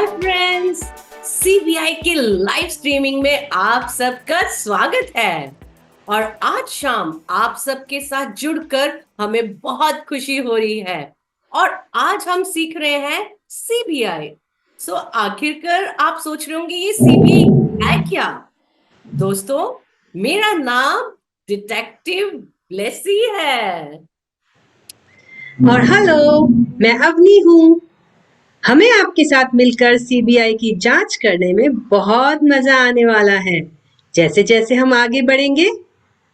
Hi friends, CBI के live streaming में आप सबका स्वागत है। और आज शाम आप सबके साथ जुड़कर हमें बहुत खुशी हो रही है। और आज हम सीख रहे हैं सीबीआई। आखिरकार आप सोच रहे होंगे ये सीबीआई है क्या। दोस्तों, मेरा नाम डिटेक्टिव ब्लेसी है। और हेलो, मैं अवनी हूँ। हमें आपके साथ मिलकर सीबीआई की जांच करने में बहुत मजा आने वाला है। जैसे जैसे हम आगे बढ़ेंगे,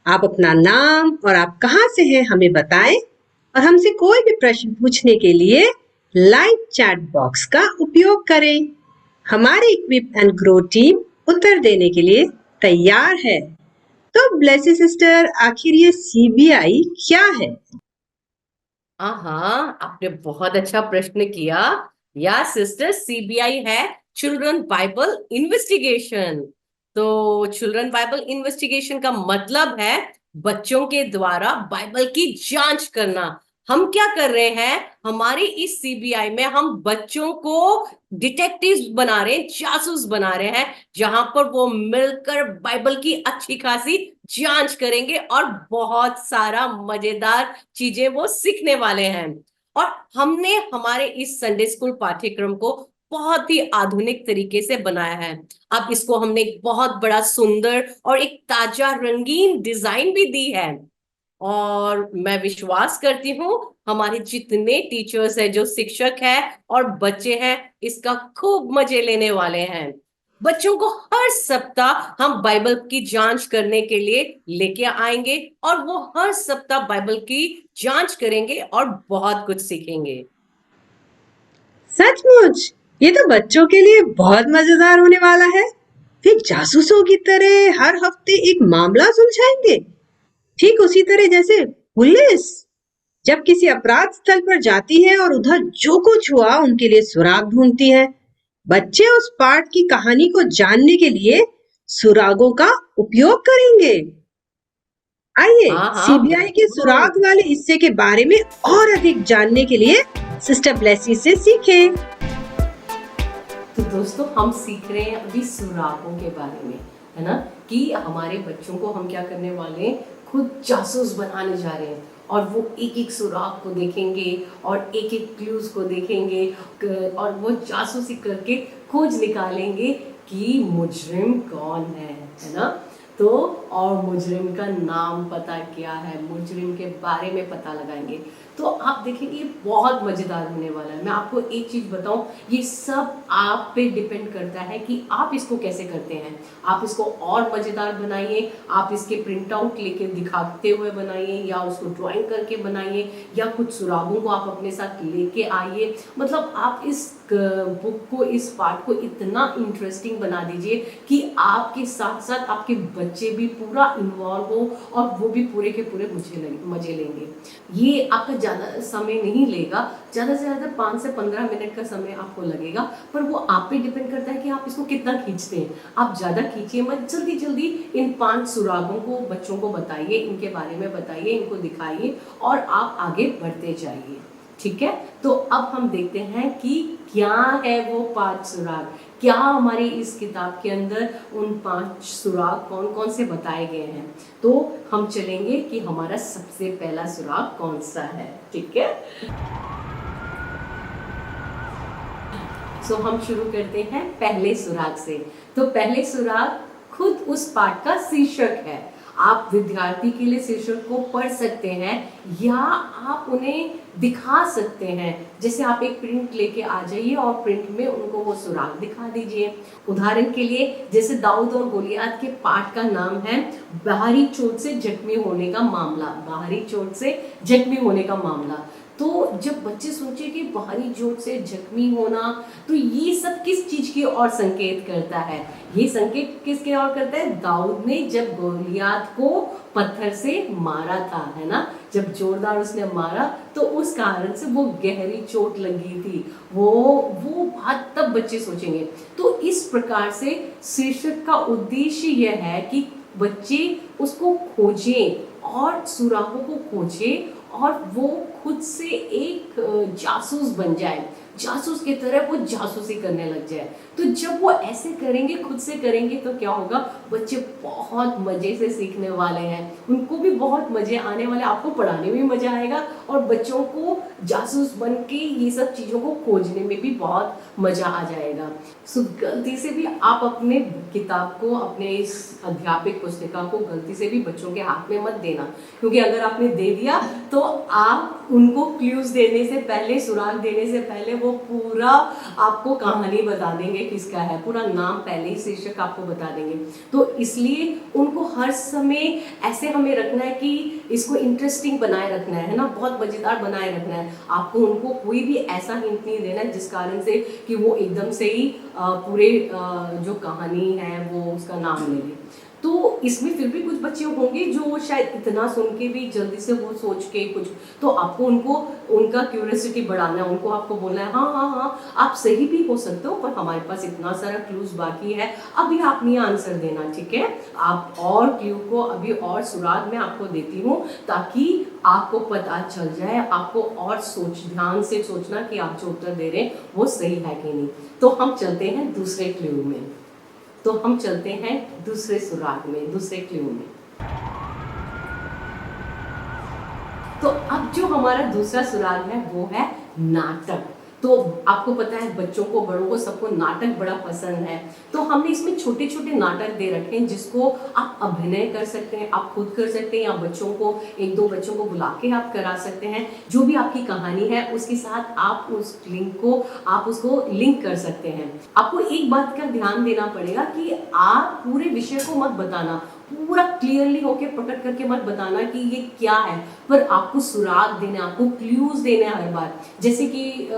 आप अपना नाम और आप कहाँ से हैं हमें बताएं और हमसे कोई भी प्रश्न पूछने के लिए लाइव चैट बॉक्स का उपयोग करें। हमारी इक्विप एंड ग्रो टीम उत्तर देने के लिए तैयार है। तो ब्लेसी सिस्टर, आखिर ये सीबीआई क्या है? हाँ, आपने बहुत अच्छा प्रश्न किया। या सिस्टर, सीबीआई है चिल्ड्रन बाइबल इन्वेस्टिगेशन। तो चिल्ड्रन बाइबल इन्वेस्टिगेशन का मतलब है बच्चों के द्वारा बाइबल की जांच करना। हम क्या कर रहे हैं, हमारी इस सीबीआई में हम बच्चों को डिटेक्टिव्स बना रहे हैं, जासूस बना रहे हैं, जहां पर वो मिलकर बाइबल की अच्छी खासी जांच करेंगे और बहुत सारा मजेदार चीजें वो सीखने वाले हैं। और हमने हमारे इस संडे स्कूल पाठ्यक्रम को बहुत ही आधुनिक तरीके से बनाया है। अब इसको हमने एक बहुत बड़ा सुंदर और एक ताजा रंगीन डिजाइन भी दी है। और मैं विश्वास करती हूँ हमारे जितने टीचर्स हैं, जो शिक्षक हैं और बच्चे हैं, इसका खूब मजे लेने वाले हैं। बच्चों को हर सप्ताह हम बाइबल की जांच करने के लिए लेके आएंगे और वो हर सप्ताह बाइबल की जांच करेंगे और बहुत कुछ सीखेंगे। सचमुच, ये तो बच्चों के लिए बहुत मजेदार होने वाला है। फिर जासूसों की तरह हर हफ्ते एक मामला सुलझाएंगे, ठीक उसी तरह जैसे पुलिस जब किसी अपराध स्थल पर जाती है और उधर जो कुछ हुआ उनके लिए सुराग ढूंढती है। बच्चे उस पाठ की कहानी को जानने के लिए सुरागों का उपयोग करेंगे। आइए हाँ हाँ, सीबीआई के सुराग बिल्कुल। वाले हिस्से के बारे में और अधिक जानने के लिए सिस्टर ब्लेसी से सीखें। तो दोस्तों, हम सीख रहे हैं अभी सुरागों के बारे में, है ना, कि हमारे बच्चों को हम क्या करने वाले हैं, खुद जासूस बनाने जा रहे हैं। और वो एक एक सुराग को देखेंगे और एक एक क्लूज को देखेंगे और वो जासूसी करके खोज निकालेंगे कि मुजरिम कौन है ना। तो और मुजरिम का नाम पता क्या है, मुजरिम के बारे में पता लगाएंगे। तो आप देखेंगे ये बहुत मजेदार होने वाला है। मैं आपको एक चीज बताऊं, ये सब आप पे डिपेंड करता है कि आप इसको कैसे करते हैं। आप इसको और मजेदार बनाइए, आप इसके प्रिंट आउट लेके दिखाते हुए बनाइए, या उसको ड्राइंग करके बनाइए, या कुछ सुरागों को आप अपने साथ लेके आइए। मतलब आप इस बुक को, इस पार्ट को इतना इंटरेस्टिंग बना दीजिए कि आपके साथ साथ आपके बच्चे भी पूरा इन्वॉल्व हो और वो भी पूरे के पूरे मजे लेंगे। ये आपका ज़्यादा समय नहीं लेगा, ज़्यादा से ज़्यादा 5 से 15 मिनट का समय आपको लगेगा, पर वो आप पे डिपेंड करता है कि आप इसको कितना खींचते हैं। आप ज़्यादा खींचिए मत, जल्दी जल्दी इन 5 सुरागों को बच्चों को बताइए, इनके बारे में बताइए, इनको दिखाइए और आप आगे बढ़ते जाइए। ठीक है, तो अब हम देखते हैं कि क्या है वो 5 सुराग। क्या हमारी इस किताब के अंदर उन 5 सुराग कौन कौन से बताए गए हैं। तो हम चलेंगे कि हमारा सबसे पहला सुराग कौन सा है। ठीक है, हम शुरू करते हैं पहले सुराग से। तो पहले सुराग खुद उस पाठ का शीर्षक है। आप विद्यार्थी के लिए शीर्षक को पढ़ सकते हैं या आप उन्हें दिखा सकते हैं। जैसे आप एक प्रिंट लेके आ जाइए और प्रिंट में उनको वो सुराग दिखा दीजिए। उदाहरण के लिए, जैसे दाऊद और गोलियत के पाठ का नाम है बाहरी चोट से जख्मी होने का मामला। बाहरी चोट से जख्मी होने का मामला। तो जब बच्चे सोचे कि बाहरी चोट से जख्मी होना, तो ये सब किस चीज की ओर संकेत करता है। ये संकेत किसके ओर करता है, दाऊद ने जब गोलियत को पत्थर से मारा था, है ना। जब जोरदार उसने मारा तो उस कारण से वो गहरी चोट लगी थी। वो बात तब बच्चे सोचेंगे। तो इस प्रकार से शीर्षक का उद्देश्य यह है कि बच्चे उसको खोजें और सुरागों को खोजें और वो खुद से एक जासूस बन जाए। जासूस की तरह वो जासूसी करने लग जाए। तो जब वो ऐसे करेंगे, खुद से करेंगे, तो क्या होगा, बच्चे बहुत मजे से सीखने वाले हैं, उनको भी बहुत मजे आने वाले, आपको पढ़ाने में भी मजा आएगा और बच्चों को जासूस बन के ये सब चीज़ों को खोजने में भी बहुत मजा आ जाएगा। सो गलती से भी आप अपने किताब को, अपने इस अध्यापिक पुस्तिका को गलती से भी बच्चों के हाथ में मत देना, क्योंकि अगर आपने दे दिया तो आप उनको क्लूज देने से पहले, सुराग देने से पहले वो पूरा आपको कहानी बता देंगे किसका है, पूरा नाम पहले ही, शीर्षक आपको बता देंगे। तो इसलिए उनको हर समय ऐसे हमें रखना है कि इसको इंटरेस्टिंग बनाए रखना है ना, बहुत मजेदार बनाए रखना है। आपको उनको कोई भी ऐसा हिंट नहीं देना है जिस कारण से कि वो एकदम से ही पूरे जो कहानी है वो उसका नाम ले ले। तो इसमें फिर भी कुछ बच्चे होंगे जो शायद इतना सुन के भी जल्दी से वो सोच के कुछ, तो आपको उनको उनका क्यूरियोसिटी बढ़ाना है, उनको आपको बोलना है हाँ हाँ हाँ आप सही भी हो सकते हो, पर हमारे पास इतना सारा क्लूज बाकी है, अभी आप नहीं आंसर देना, ठीक है, आप और क्लू को अभी और सुराग मैं आपको देती हूँ ताकि आपको पता चल जाए, आपको और ध्यान से सोचना कि आप जो उत्तर दे रहे हैं वो सही है कि नहीं। तो हम चलते हैं दूसरे क्लू में, तो हम चलते हैं दूसरे सुराग में, दूसरे क्लू में। तो अब जो हमारा दूसरा सुराग है वो है नाटक। तो आपको पता है बच्चों को, बड़ों को, सबको नाटक बड़ा पसंद है, तो हमने इसमें छोटे छोटे नाटक दे रखे हैं जिसको आप अभिनय कर सकते हैं, आप खुद कर सकते हैं या बच्चों को, एक दो बच्चों को बुला के आप करा सकते हैं। जो भी आपकी कहानी है उसके साथ आप उस लिंक को, आप उसको लिंक कर सकते हैं। आपको एक बात का ध्यान देना पड़ेगा कि आप पूरे विषय को मत बताना, पूरा क्लियरली होके प्रकट करके मत बताना कि ये क्या है, पर आपको सुराग देने, आपको क्लूज देने हर बार। जैसे कि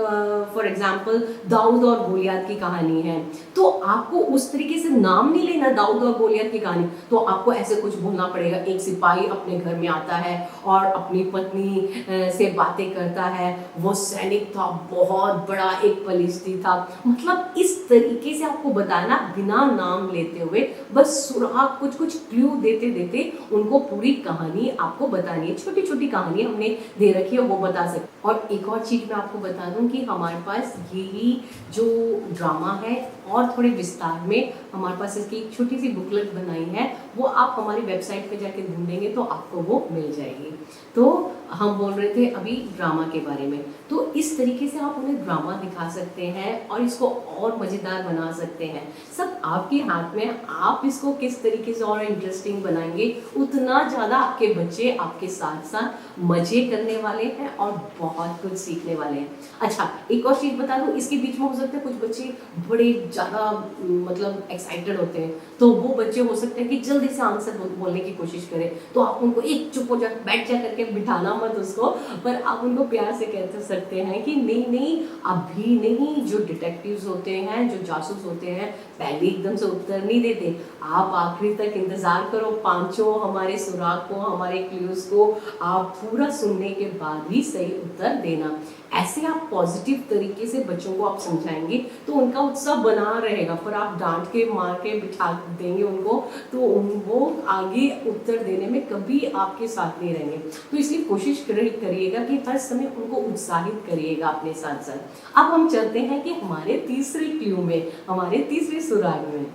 फॉर एग्जाम्पल दाऊद और गोलियत की कहानी है, तो आपको उस तरीके से नाम नहीं लेना दाऊद और गोलियत की कहानी, तो आपको ऐसे कुछ बोलना पड़ेगा, एक सिपाही अपने घर में आता है और अपनी पत्नी से बातें करता है, वो सैनिक था बहुत बड़ा, एक पलिश्ती था, मतलब इस तरीके से आपको बताना बिना नाम लेते हुए, बस सुराग कुछ कुछ क्लू देते देते उनको पूरी कहानी आपको बतानी है। छोटी छोटी कहानी हमने दे रखी है, वो बता सकते। और एक और चीज मैं आपको बता दूं कि हमारे पास यही जो ड्रामा है और थोड़े विस्तार में हमारे पास इसकी एक छोटी सी बुकलेट बनाई है, वो आप हमारी वेबसाइट पे जाके ढूंढेंगे तो आपको वो मिल जाएगी। तो हम बोल रहे थे अभी ड्रामा के बारे में, तो इस तरीके से आप उन्हें ड्रामा दिखा सकते हैं और इसको और मज़ेदार बना सकते हैं। सब आपके हाथ में, आप इसको किस तरीके से और इंटरेस्टिंग बनाएंगे, उतना ज़्यादा आपके बच्चे आपके साथ साथ मज़े करने वाले हैं और बहुत कुछ सीखने वाले हैं। अच्छा, एक और चीज़ बता दूँ, इसके बीच में हो सकता है कुछ बच्चे बड़े ज़्यादा मतलब एक्साइटेड होते हैं, तो वो बच्चे हो सकते हैं कि जल्दी से आंसर बोलने की कोशिश करें, तो आप उनको एक चुप हो जा, बैठ जा करके बिठाना मत उसको, पर आप उनको प्यार से कहते सकते हैं कि नहीं नहीं अभी नहीं। जो डिटेक्टिव्स होते हैं, जो जासूस होते हैं, पहले एकदम से उत्तर नहीं देते, आप आखिरी तक इंतजार करो, पांचों हमारे सुराग को, हमारे क्लूज को आप पूरा सुनने के बाद ही सही उत्तर देना। ऐसे आप पॉजिटिव तरीके से बच्चों को आप समझाएंगे तो उनका उत्साह बना रहेगा, पर आप डांट के मार के बिठा देंगे उनको तो वो आगे उत्तर देने में कभी आपके साथ नहीं रहेंगे। तो इसलिए कोशिश करिएगा कि हर समय उनको उत्साहित करिएगा अपने साथ साथ। अब हम चलते हैं कि हमारे तीसरे क्लू में, हमारे तीसरे सुराग में।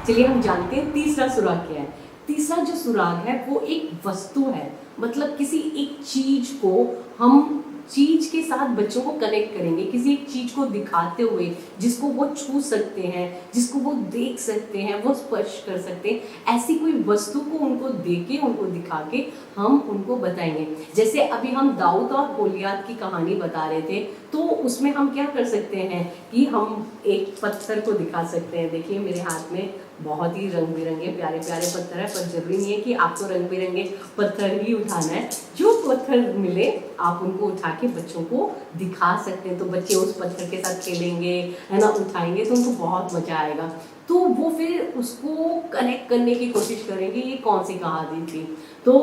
चलिए हम जानते हैं तीसरा सुराग क्या है। तीसरा जो सुराग है वो एक वस्तु है, मतलब किसी एक चीज को हम चीज के साथ बच्चों को कनेक्ट करेंगे, किसी एक चीज को दिखाते हुए जिसको वो छू सकते हैं, जिसको वो देख सकते हैं, वो स्पर्श कर सकते हैं, ऐसी कोई वस्तु को उनको देके, उनको दिखा के हम उनको बताएंगे। जैसे अभी हम दाऊद और गोलियत की कहानी बता रहे थे, तो उसमें हम क्या कर सकते हैं कि हम एक पत्थर को दिखा सकते हैं। देखिए मेरे हाथ में बहुत ही रंग बिरंगे प्यारे प्यारे पत्थर है, पर जरूरी नहीं है कि आपको रंग बिरंगे पत्थर ही उठाना है। जो पत्थर मिले आप उनको उठा के बच्चों को दिखा सकते हैं, तो बच्चे उस पत्थर के साथ खेलेंगे, है ना, उठाएंगे तो उनको बहुत मजा आएगा। तो वो फिर उसको कनेक्ट करने की कोशिश करेंगे ये कौन सी कहानी थी। तो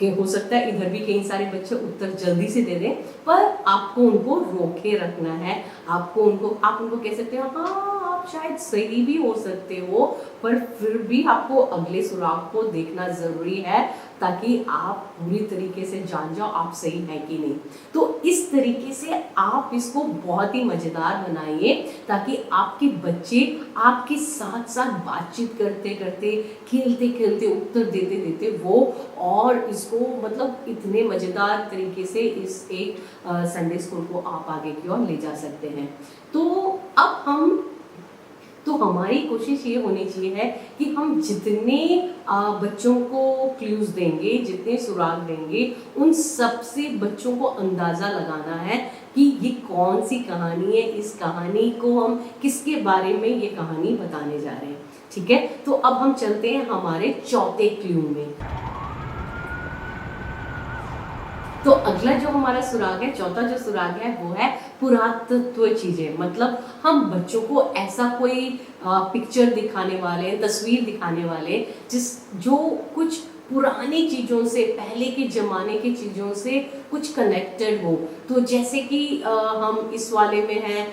हो सकता है इधर भी कई सारे बच्चे उत्तर जल्दी से दे दें, पर आपको उनको रोके रखना है। आप उनको कह सकते हो हाँ आप शायद सही भी हो सकते हो, पर फिर भी आपको अगले सुराग को देखना जरूरी है, ताकि आप पूरी तरीके से जान जाओ आप सही है कि नहीं। तो इस तरीके से आप इसको बहुत ही मज़ेदार बनाइए ताकि आपके बच्चे आपके साथ साथ बातचीत करते करते, खेलते खेलते, उत्तर देते देते वो और इसको मतलब इतने मज़ेदार तरीके से इस एक संडे स्कूल को आप आगे की ओर ले जा सकते हैं। तो हमारी कोशिश ये होनी चाहिए है कि हम जितने बच्चों को क्लूज देंगे, जितने सुराग देंगे, उन सबसे बच्चों को अंदाज़ा लगाना है कि ये कौन सी कहानी है, इस कहानी को हम किसके बारे में ये कहानी बताने जा रहे हैं। ठीक है, तो अब हम चलते हैं हमारे चौथे क्लू में। तो अगला जो हमारा सुराग है, चौथा जो सुराग है वो है पुरातत्व चीजें। मतलब हम बच्चों को ऐसा कोई पिक्चर दिखाने वाले, तस्वीर दिखाने वाले जो कुछ पुरानी चीज़ों से, पहले के ज़माने की चीज़ों से कुछ कनेक्टेड हो। तो जैसे कि हम इस वाले में हैं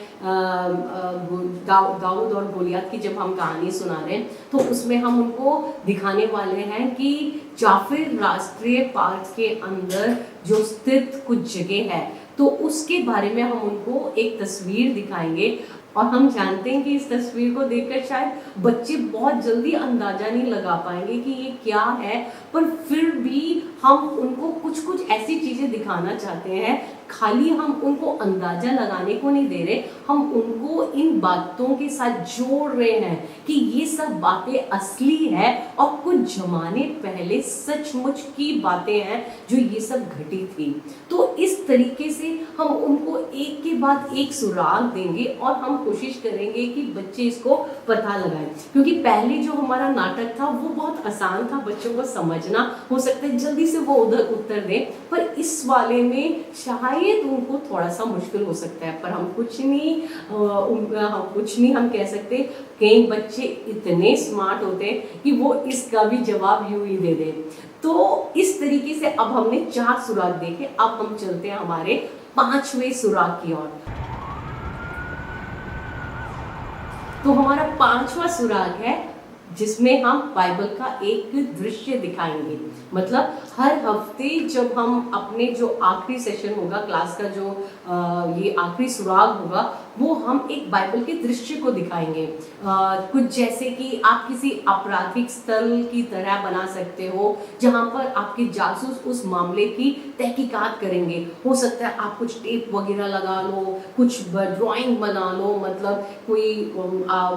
दाऊद और गोलियत की जब हम कहानी सुना रहे हैं तो उसमें हम उनको दिखाने वाले हैं कि जाफिर राष्ट्रीय पार्क के अंदर जो स्थित कुछ जगह है तो उसके बारे में हम उनको एक तस्वीर दिखाएंगे। और हम जानते हैं कि इस तस्वीर को देखकर शायद बच्चे बहुत जल्दी अंदाजा नहीं लगा पाएंगे कि ये क्या है, पर फिर भी हम उनको कुछ कुछ ऐसी चीज़ें दिखाना चाहते हैं। खाली हम उनको अंदाजा लगाने को नहीं दे रहे, हम उनको इन बातों के साथ जोड़ रहे हैं कि ये सब बातें असली है और कुछ जमाने पहले सचमुच की बातें हैं जो ये सब घटी थी। तो इस तरीके से हम उनको एक के बाद एक सुराग देंगे और हम कोशिश करेंगे कि बच्चे इसको पता लगाएं। क्योंकि पहले जो हमारा नाटक था वो बहुत आसान था बच्चों को समझना, हो सकता है जल्दी से वो उधर उत्तर दें, पर इस वाले में शायद उनको थोड़ा सा मुश्किल हो सकता है। पर हम कुछ नहीं हम कह सकते। कई बच्चे इतने स्मार्ट होते हैं कि वो इसका भी जवाब यूं ही दे दें। तो इस तरीके से अब हमने 4 सुराग देखे, अब हम चलते हैं हमारे 5वें सुराग की ओर। तो हमारा 5वां सुराग है जिसमें हम बाइबल का एक दृश्य दिखाएंगे। मतलब हर हफ्ते जब हम अपने जो आखिरी सेशन होगा क्लास का, जो ये आखिरी सुराग होगा, वो हम एक बाइबल के दृश्य को दिखाएंगे। कुछ जैसे कि आप किसी आपराधिक स्थल की तरह बना सकते हो जहाँ पर आपके जासूस उस मामले की तहकीकात करेंगे। हो सकता है आप कुछ टेप वगैरह लगा लो, कुछ ड्राइंग बना लो, मतलब कोई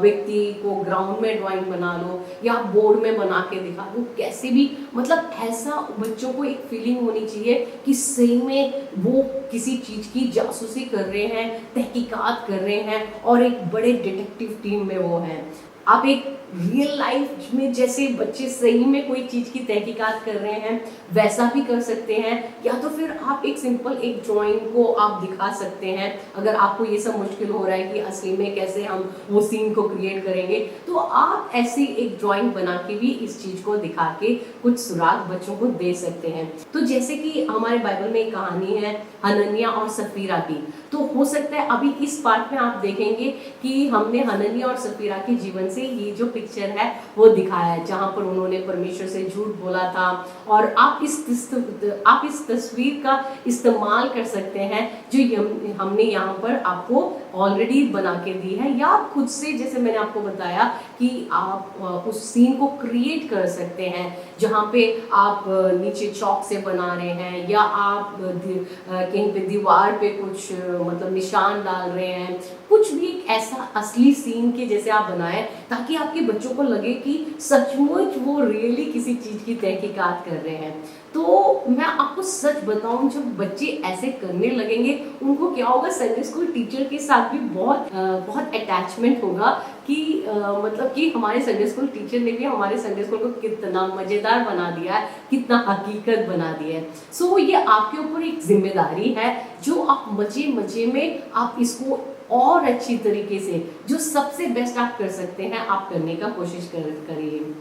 व्यक्ति को ग्राउंड में ड्राइंग बना लो या बोर्ड में बना के दिखा दो, कैसे भी। मतलब ऐसा बच्चों को एक फीलिंग होनी चाहिए कि सही में वो किसी चीज़ की जासूसी कर रहे हैं, तहकीकात कर रहे हैं और एक बड़े डिटेक्टिव टीम में वो हैं। आप एक रियल लाइफ में जैसे बच्चे सही में कोई चीज़ की तहकीकात कर रहे हैं वैसा भी कर सकते हैं, या तो फिर आप एक सिंपल एक ड्राइंग को आप दिखा सकते हैं। अगर आपको ये सब मुश्किल हो रहा है कि असली में कैसे हम वो सीन को क्रिएट करेंगे, तो आप ऐसी एक ड्राइंग बना के भी इस चीज़ को दिखा के कुछ सुराग बच्चों को दे सकते हैं। तो जैसे कि हमारे बाइबल में एक कहानी है हनन्याह और सफीरा की, तो हो सकता है अभी इस पार्ट में आप देखेंगे कि हमने हनन्याह और सफीरा के जीवन से ये जो पिक्चर है वो दिखाया है, जहाँ पर उन्होंने परमेश्वर से झूठ बोला था। और आप इस तस्वीर का इस्तेमाल कर सकते हैं जो हमने यहाँ पर आपको ऑलरेडी बना के दी है, या आप खुद से, जैसे मैंने आपको बताया कि आप उस सीन को क्रिएट कर सकते हैं जहाँ पे आप नीचे चौक से बना रहे हैं, या आप कहीं पे दीवार पे कुछ मतलब निशान डाल रहे हैं, कुछ भी एक ऐसा असली सीन के जैसे आप बनाएं ताकि आपके बच्चों को लगे कि सचमुच वो रियली किसी चीज़ की तहकीकात कर रहे हैं। तो मैं आपको सच बताऊं, जब बच्चे ऐसे करने लगेंगे उनको क्या होगा, संडे स्कूल टीचर के साथ भी बहुत अटैचमेंट होगा कि मतलब कि हमारे संडे स्कूल टीचर ने भी हमारे संडे स्कूल को कितना मज़ेदार बना दिया है, कितना हकीकत बना दिया है। सो ये आपके ऊपर एक जिम्मेदारी है जो आप मजे मजे में आप इसको और अच्छी तरीके से, जो सबसे बेस्ट आप कर सकते हैं, आप करने का कोशिश करिए।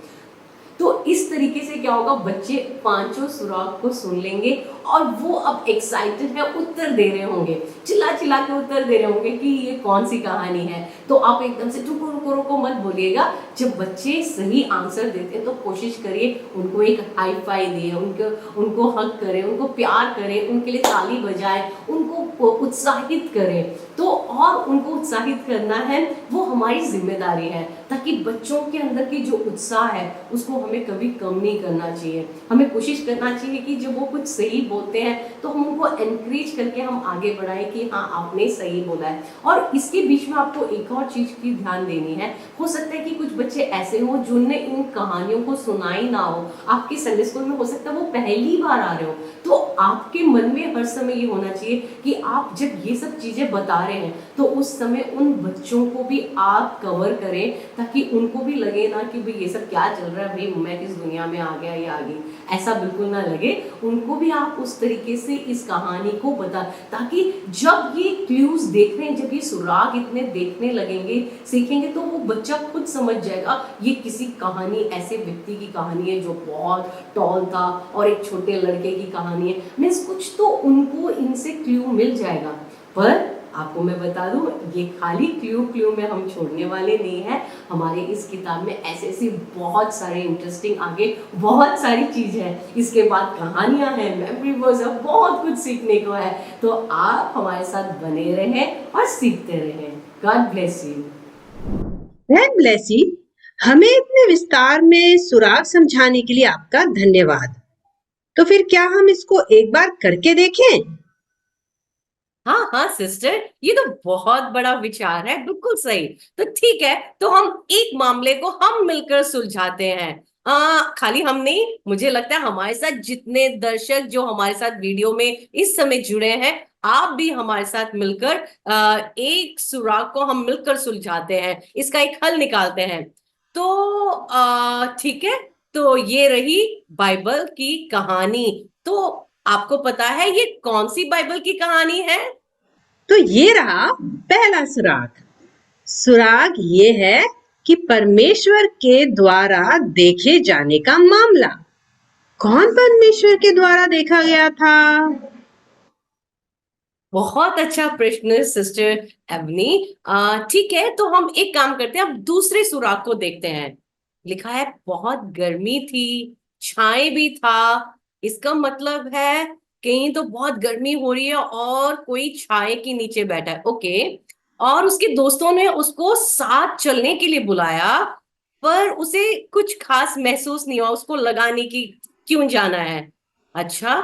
तो इस तरीके से क्या होगा, बच्चे पांचों सुराग को सुन लेंगे और वो अब एक्साइटेड है, उत्तर दे रहे होंगे, चिल्ला चिल्ला के उत्तर दे रहे होंगे कि ये कौन सी कहानी है। तो आप एकदम से रुको रुको रुको मत बोलिएगा। जब बच्चे सही आंसर देते हैं तो कोशिश करिए उनको एक हाई फाई दिए, उनको हक करें, उनको प्यार करें, उनके लिए ताली बजाएं, उनको उत्साहित करें। तो और उनको उत्साहित करना है वो हमारी जिम्मेदारी है, ताकि बच्चों के अंदर की जो उत्साह है उसको हमें कभी कम नहीं करना चाहिए। हमें कोशिश करना चाहिए कि जब वो कुछ सही बोलते हैं तो हम उनको एनकरेज करके हम आगे बढ़ाएं कि हाँ आपने सही बोला है। और इसके बीच में आपको एक और चीज की ध्यान देनी है। हो सकता है कि कुछ बच्चे ऐसे हो जिनने इन कहानियों को सुनाई ना हो, आपके संडे स्कूल में हो सकता है वो पहली बार आ रहे हो, तो आपके मन में हर समय ये होना चाहिए कि आप जब ये सब चीजें बता रहे हैं तो उस समय उन बच्चों को भी आप कवर करें, ताकि उनको भी लगे ना कि भाई ये सब क्या चल रहा है, भाई मैं किस दुनिया में आ गया या आ गई, ऐसा बिल्कुल ना लगे। उनको भी आप उस तरीके से इस कहानी को बता, ताकि जब ये क्लूज देख रहे हैं, जब ये सुराग इतने देखने लगेंगे, सीखेंगे, तो वो बच्चा खुद समझ जाएगा ये किसी कहानी, ऐसे व्यक्ति की कहानी है जो बहुत टॉल था और एक छोटे लड़के की कहानी है। मीन्स कुछ तो उनको इनसे क्लू मिल जाएगा। पर आपको मैं बता दूं, ये खाली क्लू में हम छोड़ने वाले नहीं है। हमारे इस किताब में ऐसे ऐसे बहुत सारे इंटरेस्टिंग आगे बहुत सारी चीजें हैं। इसके बाद कहानियां हैं, मेमोरी वर्ड्स है, बहुत कुछ सीखने को है। तो आप हमारे साथ बने रहें और सीखते रहें। God bless you. God bless you. हमें इतने विस्तार में सुराग समझाने के लिए आपका धन्यवाद। तो फिर क्या हम इसको एक बार करके देखें? हाँ हाँ सिस्टर, ये तो बहुत बड़ा विचार है, बिल्कुल सही। तो ठीक है, तो हम एक मामले को हम मिलकर सुलझाते हैं। खाली हम नहीं, मुझे लगता है हमारे साथ जितने दर्शक जो हमारे साथ वीडियो में इस समय जुड़े हैं, आप भी हमारे साथ मिलकर एक सुराग को हम मिलकर सुलझाते हैं, इसका एक हल निकालते हैं। तो ठीक है, तो ये रही बाइबल की कहानी। तो आपको पता है ये कौन सी बाइबल की कहानी है? तो ये रहा पहला सुराग। सुराग ये है कि परमेश्वर के द्वारा देखे जाने का मामला। कौन परमेश्वर के द्वारा देखा गया था? बहुत अच्छा प्रश्न सिस्टर एवनी। ठीक है, तो हम एक काम करते हैं, अब दूसरे सुराग को देखते हैं। लिखा है बहुत गर्मी थी, छाए भी था। इसका मतलब है कहीं तो बहुत गर्मी हो रही है और कोई छाए के नीचे बैठा है। ओके। और उसके दोस्तों ने उसको साथ चलने के लिए बुलाया, पर उसे कुछ खास महसूस नहीं हुआ, उसको लगा नहीं कि क्यों जाना है। अच्छा,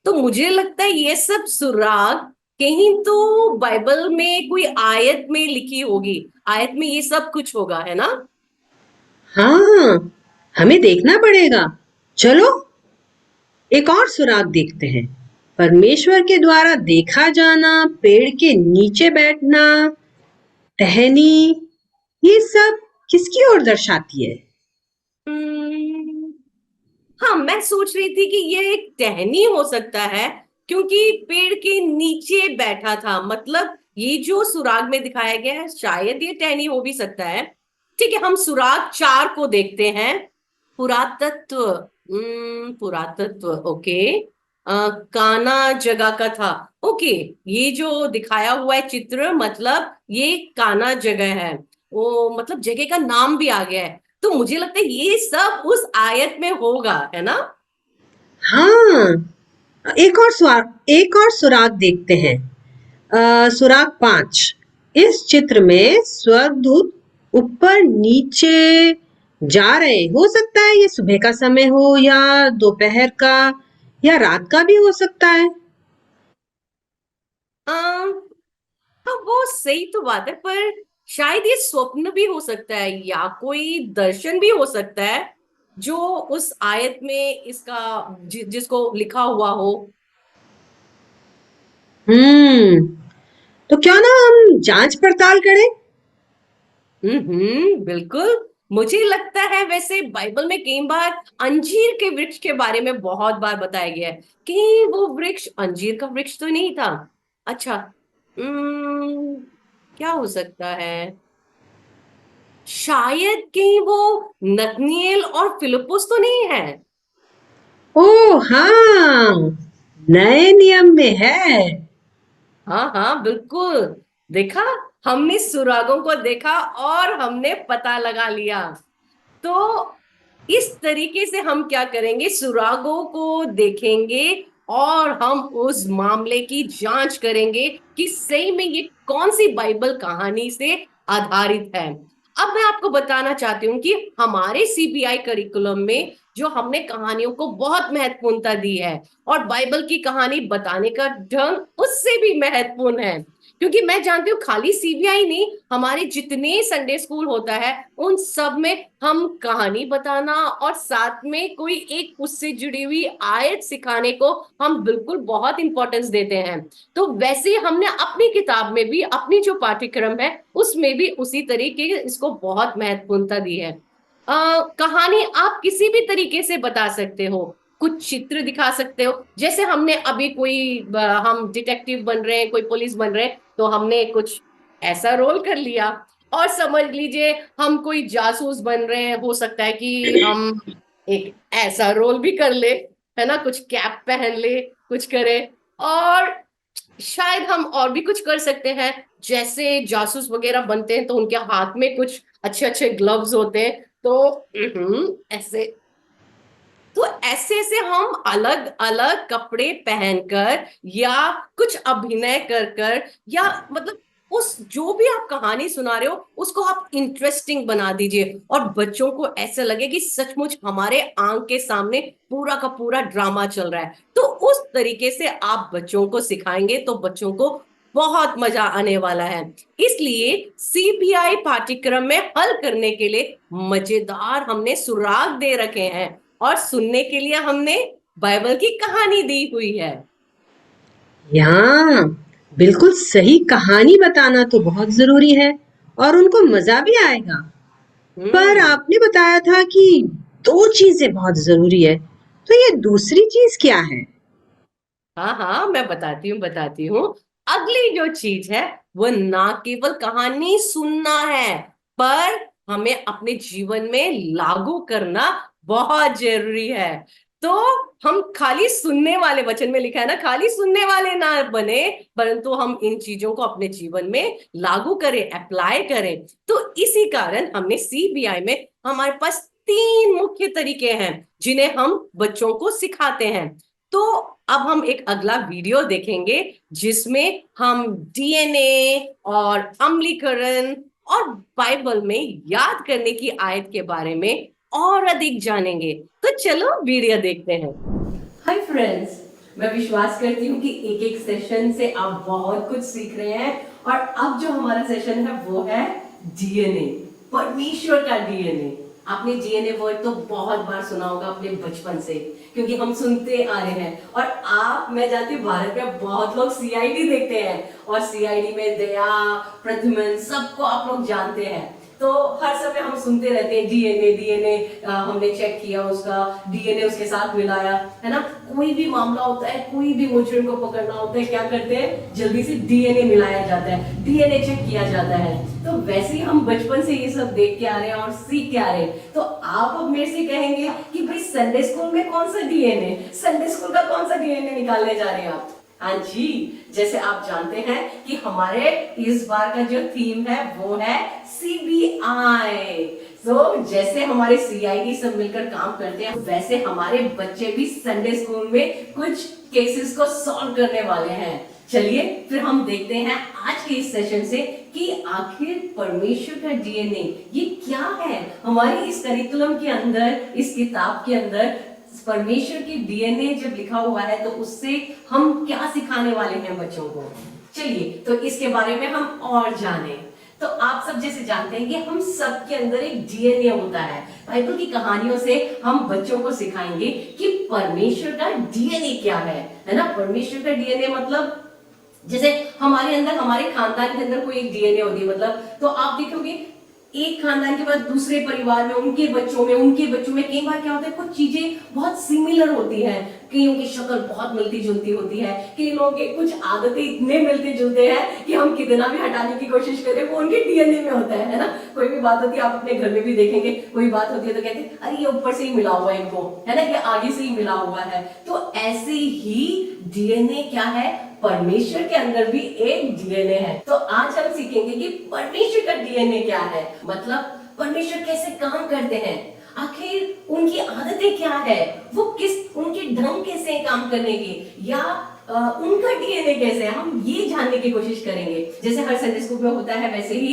तो मुझे लगता है ये सब सुराग कहीं तो बाइबल में कोई आयत में लिखी होगी, आयत में ये सब कुछ होगा, है ना? हाँ, हमें देखना पड़ेगा। चलो एक और सुराग देखते हैं। परमेश्वर के द्वारा देखा जाना, पेड़ के नीचे बैठना, टहनी, ये सब किसकी ओर दर्शाती है? हम्म, हाँ, मैं सोच रही थी कि ये एक टहनी हो सकता है, क्योंकि पेड़ के नीचे बैठा था, मतलब ये जो सुराग में दिखाया गया है शायद ये टहनी हो भी सकता है। ठीक है, हम सुराग 4 को देखते हैं। पुरातत्व। पुरातत्व, ओके। काना जगह का था। ओके, ये जो दिखाया हुआ है चित्र, मतलब ये काना जगह है। वो मतलब जगह का नाम भी आ गया है। तो मुझे लगता है ये सब उस आयत में होगा, है ना? हाँ, एक और सुराग देखते हैं। सुराग 5। इस चित्र में स्वर्गदूत ऊपर नीचे जा रहे। हो सकता है ये सुबह का समय हो या दोपहर का या रात का भी हो सकता है। हाँ, वो सही तो बात है, पर शायद ये स्वप्न भी हो सकता है या कोई दर्शन भी हो सकता है जो उस आयत में इसका जिसको लिखा हुआ हो। हम्म, तो क्यों ना हम जांच पड़ताल करें? बिल्कुल। मुझे लगता है वैसे बाइबल में कई बार अंजीर के वृक्ष के बारे में बहुत बार बताया गया है। कहीं वो वृक्ष अंजीर का वृक्ष तो नहीं था। अच्छा। क्या हो सकता है? शायद कहीं वो नतनिएल और फिलिपुस तो नहीं है? ओह हाँ, नए नियम में है। हाँ हाँ बिल्कुल। देखा, हमने सुरागों को देखा और हमने पता लगा लिया। तो इस तरीके से हम क्या करेंगे, सुरागों को देखेंगे और हम उस मामले की जांच करेंगे कि सही में ये कौन सी बाइबल कहानी से आधारित है। अब मैं आपको बताना चाहती हूँ कि हमारे सीबीआई करिकुलम में जो हमने कहानियों को बहुत महत्वपूर्णता दी है, और बाइबल की कहानी बताने का ढंग उससे भी महत्वपूर्ण है। क्योंकि मैं जानती हूँ खाली सीबीआई नहीं, हमारे जितने संडे स्कूल होता है उन सब में हम कहानी बताना और साथ में कोई एक उससे जुड़ी हुई आयत सिखाने को हम बिल्कुल बहुत इंपॉर्टेंस देते हैं। तो वैसे हमने अपनी किताब में भी, अपनी जो पाठ्यक्रम है उसमें भी उसी तरीके इसको बहुत महत्वपूर्णता दी है। कहानी आप किसी भी तरीके से बता सकते हो, कुछ चित्र दिखा सकते हो, जैसे हमने अभी कोई हम डिटेक्टिव बन रहे हैं, कोई पुलिस बन रहे हैं, तो हमने कुछ ऐसा रोल कर लिया। और समझ लीजिए हम कोई जासूस बन रहे हैं, हो सकता है कि हम एक ऐसा रोल भी कर ले, है ना, कुछ कैप पहन ले, कुछ करे। और शायद हम और भी कुछ कर सकते हैं, जैसे जासूस वगैरह बनते हैं तो उनके हाथ में कुछ अच्छे अच्छे ग्लव्स होते हैं, तो ऐसे। तो ऐसे ऐसे हम अलग अलग कपड़े पहनकर या कुछ अभिनय कर कर, या मतलब उस जो भी आप कहानी सुना रहे हो उसको आप इंटरेस्टिंग बना दीजिए और बच्चों को ऐसे लगे कि सचमुच हमारे आंख के सामने पूरा का पूरा ड्रामा चल रहा है। तो उस तरीके से आप बच्चों को सिखाएंगे तो बच्चों को बहुत मजा आने वाला है। इसलिए सीबीआई पाठ्यक्रम में हल करने के लिए मजेदार हमने सुराग दे रखे हैं, और सुनने के लिए हमने बाइबल की कहानी दी हुई है। यहाँ बिल्कुल सही कहानी बताना तो बहुत जरूरी है और उनको मजा भी आएगा। पर हम्म। आपने बताया था कि दो चीजें बहुत जरूरी है, तो ये दूसरी चीज क्या है? हाँ हाँ मैं बताती हूँ। अगली जो चीज है वो ना केवल कहानी सुनना है, पर हमें अपने जीवन में लागू करना बहुत जरूरी है। तो हम खाली सुनने वाले, वचन में लिखा है ना, खाली सुनने वाले ना बने, परंतु हम इन चीजों को अपने जीवन में लागू करें, अप्लाई करें। तो इसी कारण हमने सीबीआई में हमारे पास तीन मुख्य तरीके हैं जिन्हें हम बच्चों को सिखाते हैं। तो अब हम एक अगला वीडियो देखेंगे जिसमें हम डीएनए और अम्लीकरण और बाइबल में याद करने की आयत के बारे में और अधिक जानेंगे। तो चलो वीडियो देखते हैं। हाय फ्रेंड्स, मैं विश्वास करती हूँ कि एक एक सेशन से आप बहुत कुछ सीख रहे हैं। और अब जो हमारा सेशन है वो है डीएनए, परमेश्वर का डीएनए। आपने डीएनए वर्ड तो बहुत बार सुना होगा अपने बचपन से, क्योंकि हम सुनते आ रहे हैं। और आप, मैं जानती हूँ भारत में बहुत लोग सीआईडी देखते हैं, और सीआईडी में दया, प्रद्युमन, सबको आप लोग जानते हैं। तो हर समय हम सुनते रहते हैं डीएनए डीएनए, हमने चेक किया उसका डीएनए, उसके साथ मिलाया, है ना। कोई भी मामला होता है, कोई भी मुजरिम को पकड़ना होता है, क्या करते हैं, जल्दी से डीएनए मिलाया जाता है, डीएनए चेक किया जाता है। तो वैसे ही हम बचपन से ये सब देख के आ रहे हैं और सीख के आ रहे हैं। तो आप अब मेरे से कहेंगे कि भाई संडे स्कूल में कौन सा डीएनए, संडे स्कूल का कौन सा डीएनए निकालने जा रहे हैं आप? हाँ जी, जैसे आप जानते हैं कि हमारे इस बार का जो थीम है वो है सीबीआई। तो जैसे हमारे सीआईडी सब मिलकर काम करते हैं, वैसे हमारे बच्चे भी संडे स्कूल में कुछ केसेस को सॉल्व करने वाले हैं। चलिए फिर हम देखते हैं आज के इस सेशन से कि आखिर परमेश्वर का डीएनए ये क्या है। हमारी इस करिकुलम के अंदर, इस किताब के अंदर परमेश्वर की डीएनए जब लिखा हुआ है तो उससे हम क्या सिखाने वाले हैं बच्चों को। चलिए तो इसके बारे में हम और जाने। तो आप सब जैसे जानते हैं कि हम सब के अंदर एक डीएनए होता है। बाइबल की कहानियों से हम बच्चों को सिखाएंगे कि परमेश्वर का डीएनए क्या है ना। परमेश्वर का डीएनए मतलब जैसे हमारे अंदर, हमारे खानदान के अंदर कोई एक डीएनए होती है, मतलब तो आप देखोगे एक खानदान के बाद दूसरे परिवार में उनके बच्चों में कई बार क्या होता है, कुछ चीजें बहुत सिमिलर होती हैं, कईयों की शक्ल बहुत मिलती जुलती होती है, कई लोगों के कुछ आदतें इतने मिलते जुलते हैं कि हम कितना भी हटाने की कोशिश करें वो उनके डीएनए में होता है ना। कोई भी बात होती है, आप अपने घर में भी देखेंगे, कोई बात होती है तो कहते हैं अरे ये ऊपर से ही मिला हुआ है इनको, है ना, ये आगे से ही मिला हुआ है। तो ऐसे ही डीएनए क्या है, परमेश्वर के अंदर भी एक डीएनए है। तो आज हम सीखेंगे कि परमेश्वर का डीएनए क्या है, मतलब परमेश्वर कैसे काम करते हैं, आखिर उनकी आदतें क्या है, वो किस उनके ढंग कैसे काम करने की, या उनका डीएनए कैसे है, हम ये जानने की कोशिश करेंगे। जैसे हर संडे स्कूल में होता है वैसे ही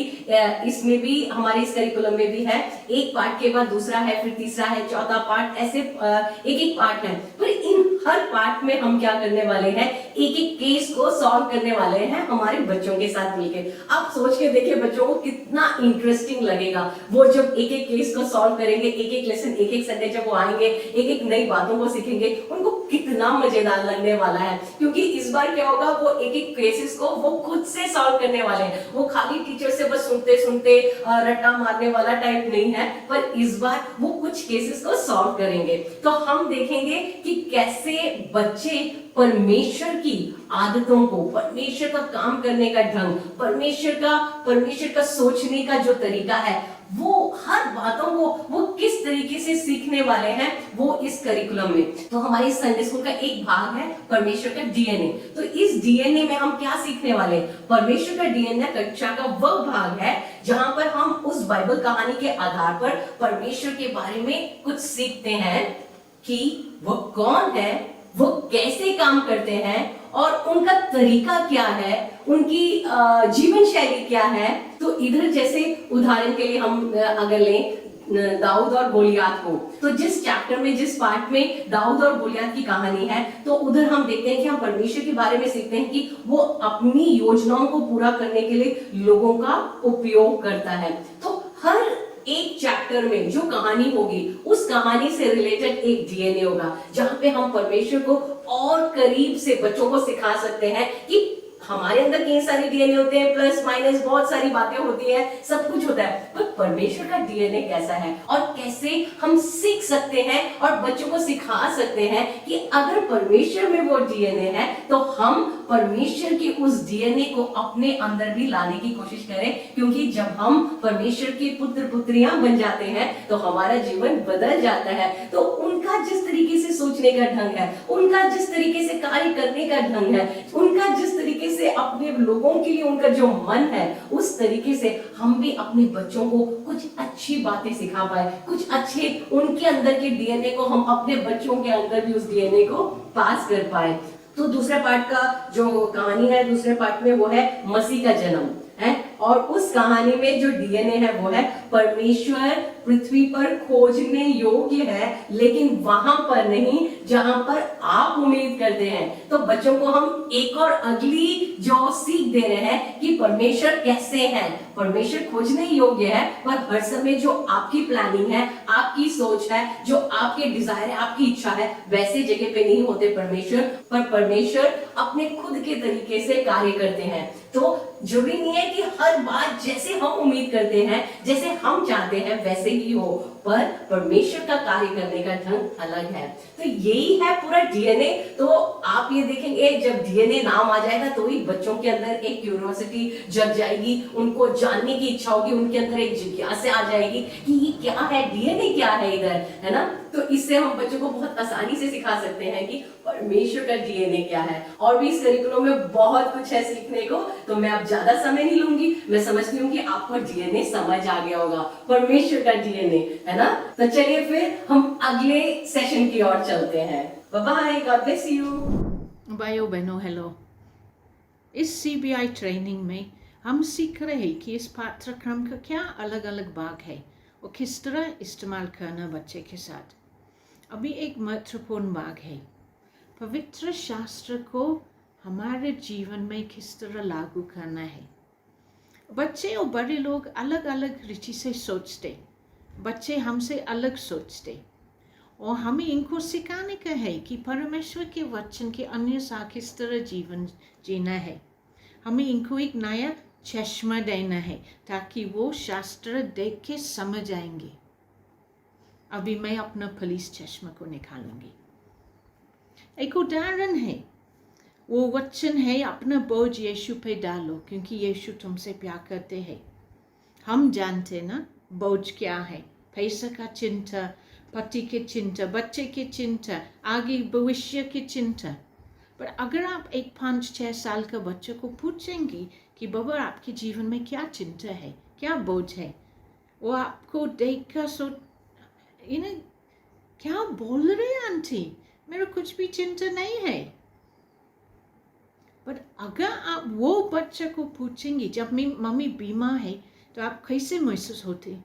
इसमें भी, हमारे इस करिकुलम में भी है, एक पार्ट के बाद दूसरा है, फिर तीसरा है, चौथा पार्ट, ऐसे एक एक पार्ट है। पर इन हर पार्ट में हम क्या करने वाले हैं, एक एक केस को सॉल्व करने वाले हैं हमारे बच्चों के साथ मिलकर। आप सोच के देखिए बच्चों को कितना इंटरेस्टिंग लगेगा वो जब एक एक केस को सॉल्व करेंगे, एक एक लेसन, एक एक संडे जब वो आएंगे, एक एक नई बातों को सीखेंगे, उनको कितना मजेदार लगने वाला है। क्योंकि इस बार क्या होगा, वो एक एक केसेस को वो खुद से सॉल्व करने वाले हैं, वो खाली टीचर से बस सुनते सुनते रट्टा मारने वाला टाइप नहीं है, पर इस बार वो कुछ केसेस को सॉल्व करेंगे। तो हम देखेंगे कि कैसे बच्चे परमेश्वर की आदतों को, परमेश्वर का काम करने का ढंग, परमेश्वर का सोचने का जो तरीका है, वो हर बातों को वो किस तरीके से सीखने वाले हैं वो इस करिकुलम में। तो हमारे संडे स्कूल का एक भाग है परमेश्वर का डीएनए। तो इस डीएनए में हम क्या सीखने वाले हैं, परमेश्वर का डीएनए कक्षा का वह भाग है जहां पर हम उस बाइबल कहानी के आधार पर परमेश्वर के बारे में कुछ सीखते हैं कि वो कौन है, वो कैसे काम करते हैं और उनका तरीका क्या है, उनकी जीवन शैली क्या है। तो इधर जैसे उदाहरण के लिए हम अगर लें दाऊद और गोलियात को, तो जिस चैप्टर में, जिस पार्ट में दाऊद और गोलियात की कहानी है, तो उधर हम देखते हैं कि हम परमेश्वर के बारे में सीखते हैं कि वो अपनी योजनाओं को पूरा करने के लिए लोगों का उपयोग करता है। तो हर एक चैप्टर में जो कहानी होगी उस कहानी से रिलेटेड एक डीएनए होगा, जहां पे हम परमेश्वर को और करीब से बच्चों को सिखा सकते हैं कि हमारे अंदर कई सारे डीएनए होते हैं, प्लस माइनस बहुत सारी बातें होती हैं, सब कुछ होता है, पर परमेश्वर का डीएनए कैसा है और कैसे हम सीख सकते हैं और बच्चों को सिखा सकते हैं कि अगर परमेश्वर में वो डीएनए है तो हम परमेश्वर के उस डीएनए को अपने अंदर भी लाने की कोशिश करें। क्योंकि जब हम परमेश्वर के पुत्र पुत्रियां बन जाते हैं तो हमारा जीवन बदल जाता है। तो उनका जिस तरीके से सोचने का ढंग है, उनका जिस तरीके से कार्य करने का ढंग है, उनका जिस तरीके से अपने लोगों के लिए उनका जो मन है, उस तरीके से हम भी अपने बच्चों को कुछ अच्छी बातें सिखा पाए, कुछ अच्छे उनके अंदर के डीएनए को हम अपने बच्चों के अंदर भी उस डीएनए को पास कर पाए। तो दूसरे पार्ट का जो कहानी है, दूसरे पार्ट में वो है मसीह का जन्म है, और उस कहानी में जो डीएनए है वो है परमेश्वर पृथ्वी पर खोजने योग्य है, लेकिन वहां पर नहीं जहां पर आप उम्मीद करते हैं। तो बच्चों को हम एक और अगली जो सीख दे रहे हैं कि परमेश्वर कैसे है, परमेश्वर खोजने योग्य है, पर हर समय जो आपकी प्लानिंग है, आपकी सोच है, जो आपके डिजायर है, आपकी इच्छा है, वैसे जगह पे नहीं होते परमेश्वर, पर परमेश्वर अपने खुद के तरीके से कार्य करते हैं। तो जरूरी नहीं है कि हर बात जैसे हम उम्मीद करते हैं, जैसे हम चाहते हैं वैसे ही हो, पर परमेश्वर का कार्य करने का ढंग अलग है। तो यही है पूरा डीएनए। तो आप ये देखेंगे जब डीएनए नाम आ जाएगा तो ही बच्चों के अंदर एक क्यूरियोसिटी जग जाएगी, उनको जानने की इच्छा होगी, उनके अंदर एक जिज्ञासा आ जाएगी कि ये क्या है, डीएनए क्या है इधर, है ना। तो इससे हम बच्चों को बहुत आसानी से सिखा सकते हैं कि परमेश्वर का डीएनए क्या है। और भी इस करिकुलम में बहुत कुछ है सीखने को, तो मैं अब ज्यादा समय नहीं लूंगी। मैं समझती हूँ कि आपको डीएनए समझ आ गया होगा, परमेश्वर का डीएनए, है ना। तो चलिए फिर हम अगले सेशन की ओर चलते हैं। Bye bye, God bless you. भाइयों बहनों, हेलो। इस सीबीआई ट्रेनिंग में हम सीख रहे हैं कि इस पाठ्यक्रम का क्या अलग अलग भाग है और किस तरह इस्तेमाल करना बच्चे के साथ। अभी एक महत्वपूर्ण भाग है, पवित्र शास्त्र को हमारे जीवन में किस तरह लागू करना है। बच्चे और बड़े लोग अलग अलग रीति से सोचते, बच्चे हमसे अलग सोचते, और हमें इनको सिखाने का है कि परमेश्वर के वचन के अनुसार किस तरह जीवन जीना है। हमें इनको एक नया चश्मा देना है ताकि वो शास्त्र देख के समझ आएंगे। अभी मैं अपना पुलिस चश्मा को निकालूंगी। एक उदाहरण है, वो वचन है अपना बोझ यीशु पे डालो क्योंकि यीशु तुमसे प्यार करते हैं। हम जानते ना बोझ क्या है, पैसा का चिंता, पति की चिंता, बच्चे की चिंता, आगे भविष्य की चिंता। पर अगर आप एक 5-6 साल का बच्चे को पूछेंगे कि बाबा आपके जीवन में क्या चिंता है, क्या बोझ है, वो आपको देखकर क्या बोल रहे हैं आंटी, मेरा कुछ भी चिंता नहीं है। पर अगर आप वो बच्चे को पूछेंगे जब मम्मी बीमार है तो आप कैसे महसूस होते?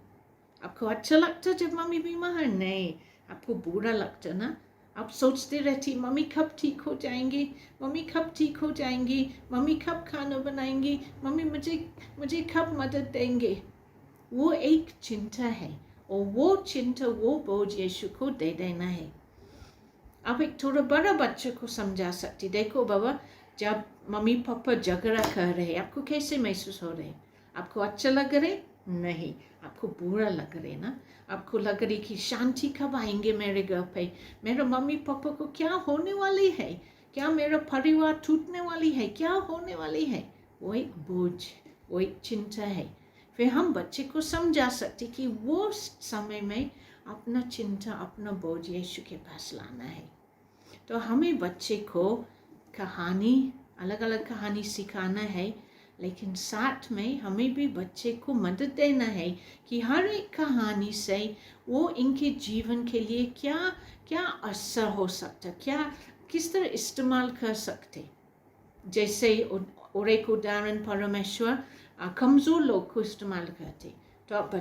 आपको अच्छा लगता जब मम्मी बीमार है? नहीं, आपको बुरा लगता ना। आप सोचते रहती मम्मी कब ठीक हो जाएंगी, मम्मी कब ठीक हो जाएंगी, मम्मी कब खाना बनाएंगी, मम्मी मुझे कब मदद देंगे। वो एक चिंता है और वो चिंता, वो बोझ यीशु को दे देना है। आप एक थोड़ा बड़ा बच्चे को समझा सकती, देखो बाबा जब मम्मी पापा झगड़ा कर रहे आपको कैसे महसूस हो रहे? आपको अच्छा लग रहे? नहीं, आपको बुरा लग रहे ना। आपको लग रही कि शांति कब आएंगे मेरे घर पे, मेरे मम्मी पापा को क्या होने वाली है, क्या मेरा परिवार टूटने वाली है, क्या होने वाली है। वो एक बोझ, वो एक चिंता है। फिर हम बच्चे को समझा सकते कि वो समय में अपना चिंता, अपना बोझ यीशु के पास लाना है। तो हमें बच्चे को कहानी, अलग अलग कहानी सिखाना है, लेकिन साथ में हमें भी बच्चे को मदद देना है कि हर एक कहानी से वो इनके जीवन के लिए क्या क्या असर हो सकता, क्या किस तरह इस्तेमाल कर सकते। जैसे और एक उदाहरण, परमेश्वर कमज़ोर लोग को इस्तेमाल करते। तो आप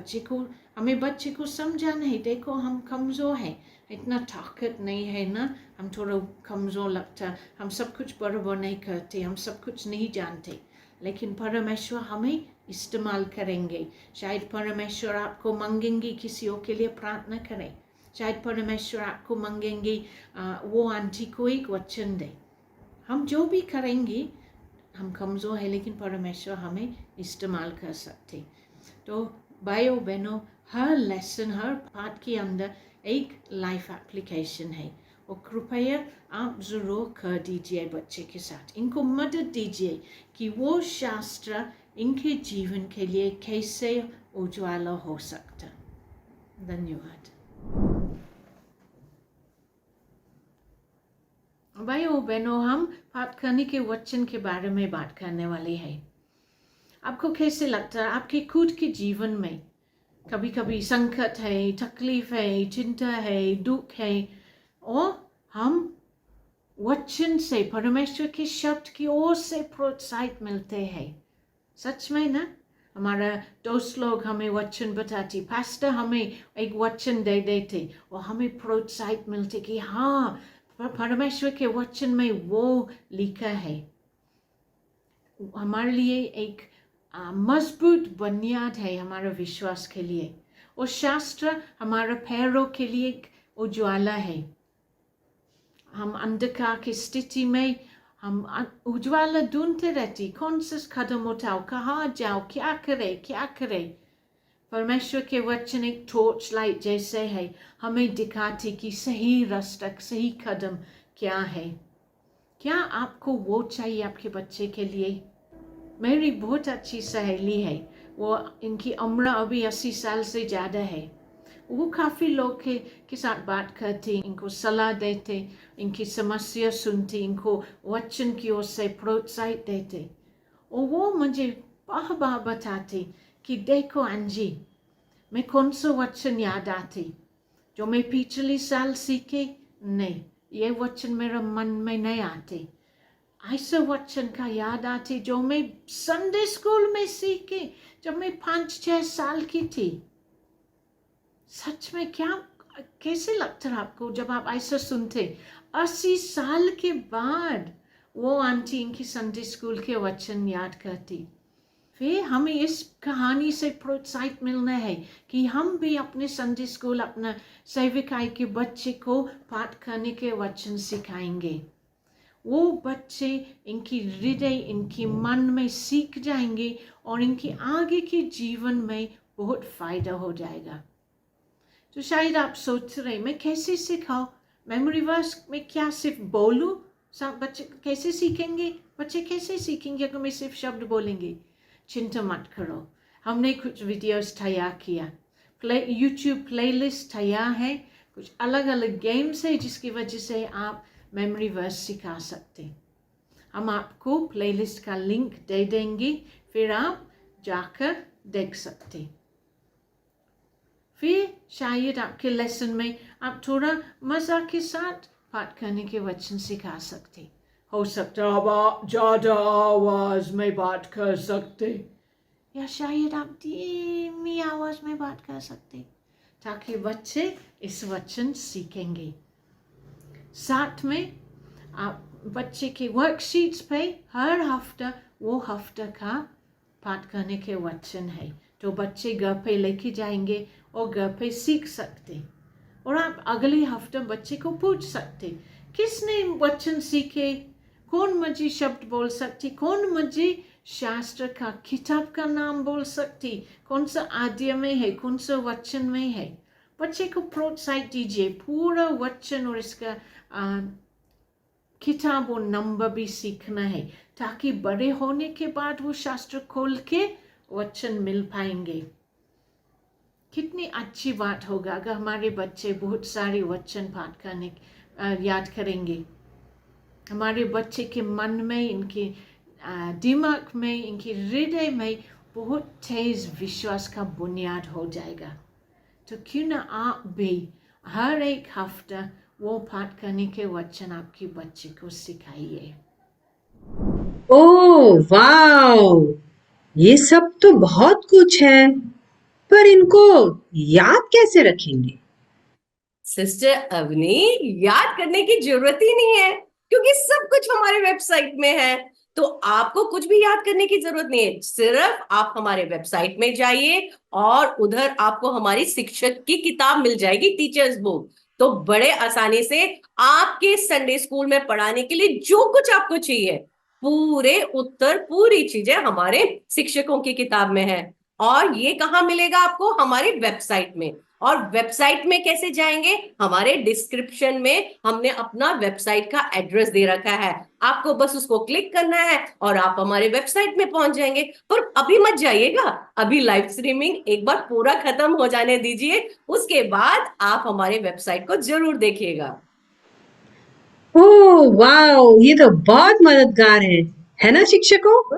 हमें बच्चे को समझाना है, देखो हम कमज़ोर हैं, इतना ताकत नहीं है ना, हम थोड़ा कमज़ोर लगता, हम सब कुछ बराबर नहीं करते, हम सब कुछ नहीं जानते, लेकिन परमेश्वर हमें इस्तेमाल करेंगे। शायद परमेश्वर आपको मांगेंगे किसी और के लिए प्रार्थना करें, शायद परमेश्वर आपको मांगेंगे वो आंटी को एक वचन दे। हम जो भी करेंगे, हम कमज़ोर है लेकिन परमेश्वर हमें इस्तेमाल कर सकते। तो भाइयों बहनों, हर लेसन, हर पाठ के अंदर एक लाइफ एप्लीकेशन है और कृपया आप ज़रूर कर दीजिए बच्चे के साथ, इनको मदद दीजिए कि वो शास्त्र इनके जीवन के लिए कैसे उज्ज्वला हो सकता। धन्यवाद। भाइयों बहनों, हम बात करने के वचन के बारे में बात करने वाले हैं। आपको कैसे लगता है आपके खुद के जीवन में कभी कभी संकट है, तकलीफ है, चिंता है, दुख है, और हम वचन से, परमेश्वर के शब्द की ओर से प्रोत्साहित मिलते हैं। सच में ना, हमारा दोस्त लोग हमें वचन बताती, पास्टर हमें एक वचन दे देते और हमें प्रोत्साहित मिलते कि हाँ, परमेश्वर के वचन में वो लिखा है। हमारे लिए एक मजबूत बुनियाद है हमारे विश्वास के लिए, और शास्त्र हमारे पैरों के लिए एक उज्ज्वला है। हम अंधकार की स्थिति में हम उज्ज्वला ढूंढते रहती, कौन सा कदम उठाओ, कहाँ जाओ, क्या करे। परमेश्वर के वचन एक टॉर्च लाइट जैसे है, हमें दिखाती कि सही रास्ता, सही कदम क्या है। क्या आपको वो चाहिए आपके बच्चे के लिए? मेरी बहुत अच्छी सहेली है, वो इनकी उम्र अभी 80 साल से ज़्यादा है। वो काफ़ी लोग के साथ बात करती, इनको सलाह देते, इनकी समस्या सुनती, इनको वचन की ओर से प्रोत्साहित देते, और वो मुझे बार बार बताती कि देखो अंजी, मैं कौन सा वचन याद आती जो मैं पिछले साल सीखे, नहीं, ये वचन मेरा मन में नहीं आते। ऐसे वचन का याद आती जो मैं संडे स्कूल में सीखे जब मैं 5-6 साल की थी। सच में कैसे लगता है आपको जब आप ऐसा सुनते? 80 साल के बाद वो आंटी इनकी संडे स्कूल के वचन याद करती। फिर हमें इस कहानी से प्रोत्साहित मिलना है कि हम भी अपने संडे स्कूल, अपना सेविकाई के बच्चे को पाठ करने के वचन सिखाएंगे। वो बच्चे इनकी हृदय, इनकी मन में सीख जाएंगे और इनकी आगे के जीवन में बहुत फ़ायदा हो जाएगा। तो शायद आप सोच रहे मैं कैसे सिखाऊं, मेमोरी वर्स में क्या सिर्फ बोलूं? सब बच्चे कैसे सीखेंगे? बच्चे कैसे सीखेंगे अगर मैं सिर्फ शब्द बोलेंगे? चिंता मत करो, हमने कुछ वीडियोस तैयार किया, यूट्यूब प्लेलिस्ट तैयार है, कुछ अलग अलग गेम्स है जिसकी वजह से आप मेमोरी वर्स सिखा सकते। हम आपको प्लेलिस्ट का लिंक दे देंगे, फिर आप जाकर देख सकते। फिर शायद आपके लेसन में आप थोड़ा मज़ा के साथ पाठ करने के वचन सिखा सकते। हो सकता है आप ज़्यादा आवाज़ में बात कर सकते, या शायद आप धीमी आवाज़ में बात कर सकते, ताकि बच्चे इस वचन सीखेंगे। साथ में आप बच्चे के वर्कशीट्स पे हर हफ्ता वो हफ्ता का पाठ करने के वचन है, तो बच्चे घर पे लेके जाएंगे और घर पे सीख सकते। और आप अगले हफ्ते बच्चे को पूछ सकते, किसने वचन सीखे, कौन मुझे शब्द बोल सकती, कौन मुझे शास्त्र का किताब का नाम बोल सकती, कौन सा आद्य में है, कौन सा वचन में है। बच्चे को प्रोत्साहित दीजिए, पूरा वचन और इसका किताब और नंबर भी सीखना है, ताकि बड़े होने के बाद वो शास्त्र खोल के वचन मिल पाएंगे। कितनी अच्छी बात होगा अगर हमारे बच्चे बहुत सारे वचन पाठ करने याद करेंगे। हमारे बच्चे के मन में, इनके दिमाग में, इनके हृदय में बहुत तेज विश्वास का बुनियाद हो जाएगा। तो क्यों ना आप भी हर एक हफ्ता वो पाठ करने के वचन आपके बच्चे को सिखाइए। ओह वाओ, ये सब तो बहुत कुछ है, पर इनको याद कैसे रखेंगे? सिस्टर अवनी, याद करने की जरूरत ही नहीं है, क्योंकि सब कुछ हमारे वेबसाइट में है। तो आपको कुछ भी याद करने की जरूरत नहीं है, सिर्फ आप हमारे वेबसाइट में जाइए और उधर आपको हमारी शिक्षक की किताब मिल जाएगी, टीचर्स बुक। तो बड़े आसानी से आपके संडे स्कूल में पढ़ाने के लिए जो कुछ आपको चाहिए, पूरे उत्तर, पूरी चीजें हमारे शिक्षकों की किताब में है। और ये कहाँ मिलेगा आपको? हमारी वेबसाइट में। और वेबसाइट में कैसे जाएंगे? हमारे डिस्क्रिप्शन में हमने अपना वेबसाइट का एड्रेस दे रखा है, आपको बस उसको क्लिक करना है और आप हमारे वेबसाइट में पहुंच जाएंगे। पर अभी मत जाइएगा, अभी लाइव स्ट्रीमिंग एक बार पूरा खत्म हो जाने दीजिए, उसके बाद आप हमारे वेबसाइट को जरूर देखिएगा। ओह वाओ, ये तो बहुत मददगार है ना शिक्षकों?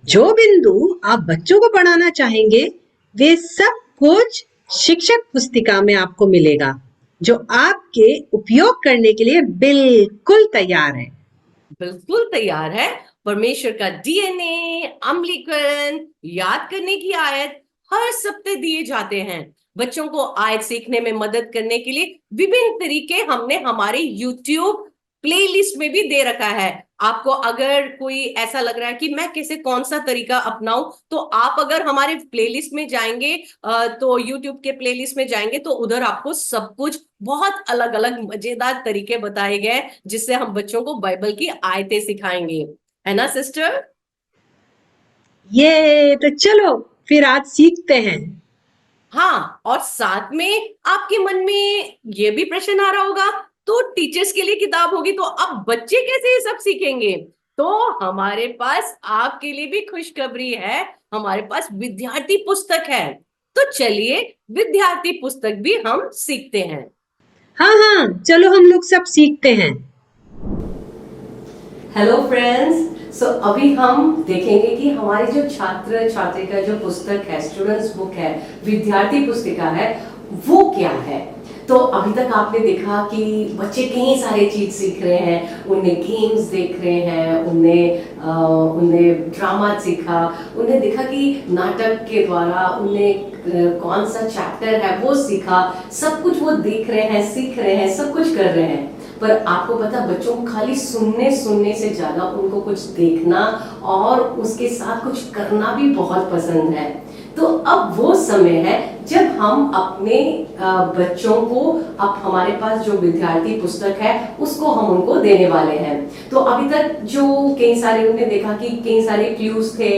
जो बिंदु आप बच्चों को पढ़ाना चाहेंगे, वे सब कुछ शिक्षक पुस्तिका में आपको मिलेगा, जो आपके उपयोग करने के लिए बिल्कुल तैयार है। बिल्कुल तैयार है। परमेश्वर का डीएनए, अम्लीकरण, याद करने की आयत हर सप्ताह दिए जाते हैं। बच्चों को आयत सीखने में मदद करने के लिए विभिन्न तरीके हमने हमारे YouTube प्लेलिस्ट में भी दे रखा है। आपको अगर कोई ऐसा लग रहा है कि मैं कैसे, कौन सा तरीका अपनाऊं, तो आप अगर हमारे प्लेलिस्ट में जाएंगे, तो YouTube के प्लेलिस्ट में जाएंगे तो उधर आपको सब कुछ बहुत अलग अलग मजेदार तरीके बताए गए, जिससे हम बच्चों को बाइबल की आयतें सिखाएंगे, है ना सिस्टर? ये तो चलो फिर आज सीखते हैं। हाँ, और साथ में आपके मन में ये भी प्रश्न आ रहा होगा, तो टीचर्स के लिए किताब होगी तो अब बच्चे कैसे ये सब सीखेंगे? तो हमारे पास आपके लिए भी खुशखबरी है, हमारे पास विद्यार्थी पुस्तक है। तो चलिए विद्यार्थी पुस्तक भी हम सीखते हैं। हाँ हाँ, चलो हम लोग सब सीखते हैं। हेलो फ्रेंड्स, सो अभी हम देखेंगे कि हमारी जो छात्र छात्रिका जो पुस्तक है, स्टूडेंट्स बुक है, विद्यार्थी पुस्तिका है, वो क्या है। तो अभी तक आपने देखा कि बच्चे कई सारे चीज सीख रहे हैं, उन्हें गेम्स देख रहे हैं, उन्हें ड्रामा सीखा, उन्हें देखा कि नाटक के द्वारा उन्हें कौन सा चैप्टर है वो सीखा, सब कुछ वो देख रहे हैं, सीख रहे हैं, सब कुछ कर रहे हैं। पर आपको पता है बच्चों को खाली सुनने से ज्यादा उनको कुछ देखना और उसके साथ कुछ करना भी बहुत पसंद है। तो अब वो समय है जब हम अपने बच्चों को, अब हमारे पास जो विद्यार्थी पुस्तक है उसको हम उनको देने वाले हैं। तो अभी तक जो कई सारे उन्होंने देखा कि कई सारे क्लूज थे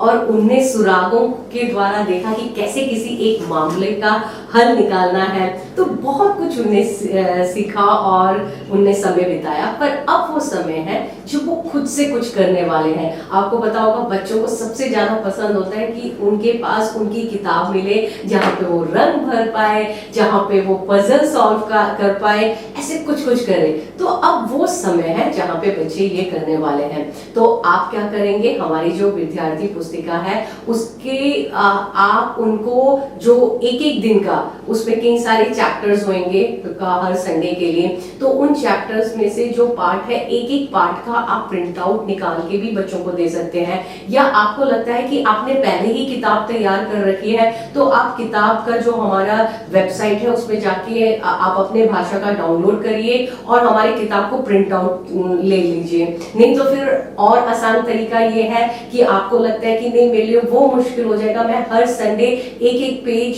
और उनने सुरागों के द्वारा देखा कि कैसे किसी एक मामले का हल निकालना है। तो बहुत कुछ उनने सीखा और उनने समय बिताया। पर अब वो समय है जो वो खुद से कुछ करने वाले हैं। आपको पता होगा बच्चों को सबसे ज्यादा पसंद होता है कि उनके पास उनकी किताब मिले जहाँ पे वो रंग भर पाए, जहाँ पे वो पजल सॉल्व कर पाए, ऐसे कुछ करे। तो अब वो समय है जहाँ पे बच्चे ये करने वाले हैं। तो आप क्या करेंगे, हमारी जो विद्यार्थी पुस्तिका है उसके आप उनको जो एक दिन का, उसमें कई सारे चैप्टर्स होंगे हर संडे के लिए। तो उन चैप्टर्स में से जो पार्ट है, एक पार्ट का आप प्रिंट आउट निकाल के भी बच्चों को दे सकते हैं। या आपको लगता है कि आपने पहले ही किताब तैयार कर रखी है तो आप किताब का जो हमारा वेबसाइट है उसमें जाके आप अपने भाषा का डाउनलोड करिए और हमारी किताब को प्रिंट आउट ले लीजिए। नहीं तो फिर और आसान तरीका ये है कि आपको लगता है कि नहीं मेरे लिए वो मुश्किल हो जाएगा, मैं हर संडे एक पेज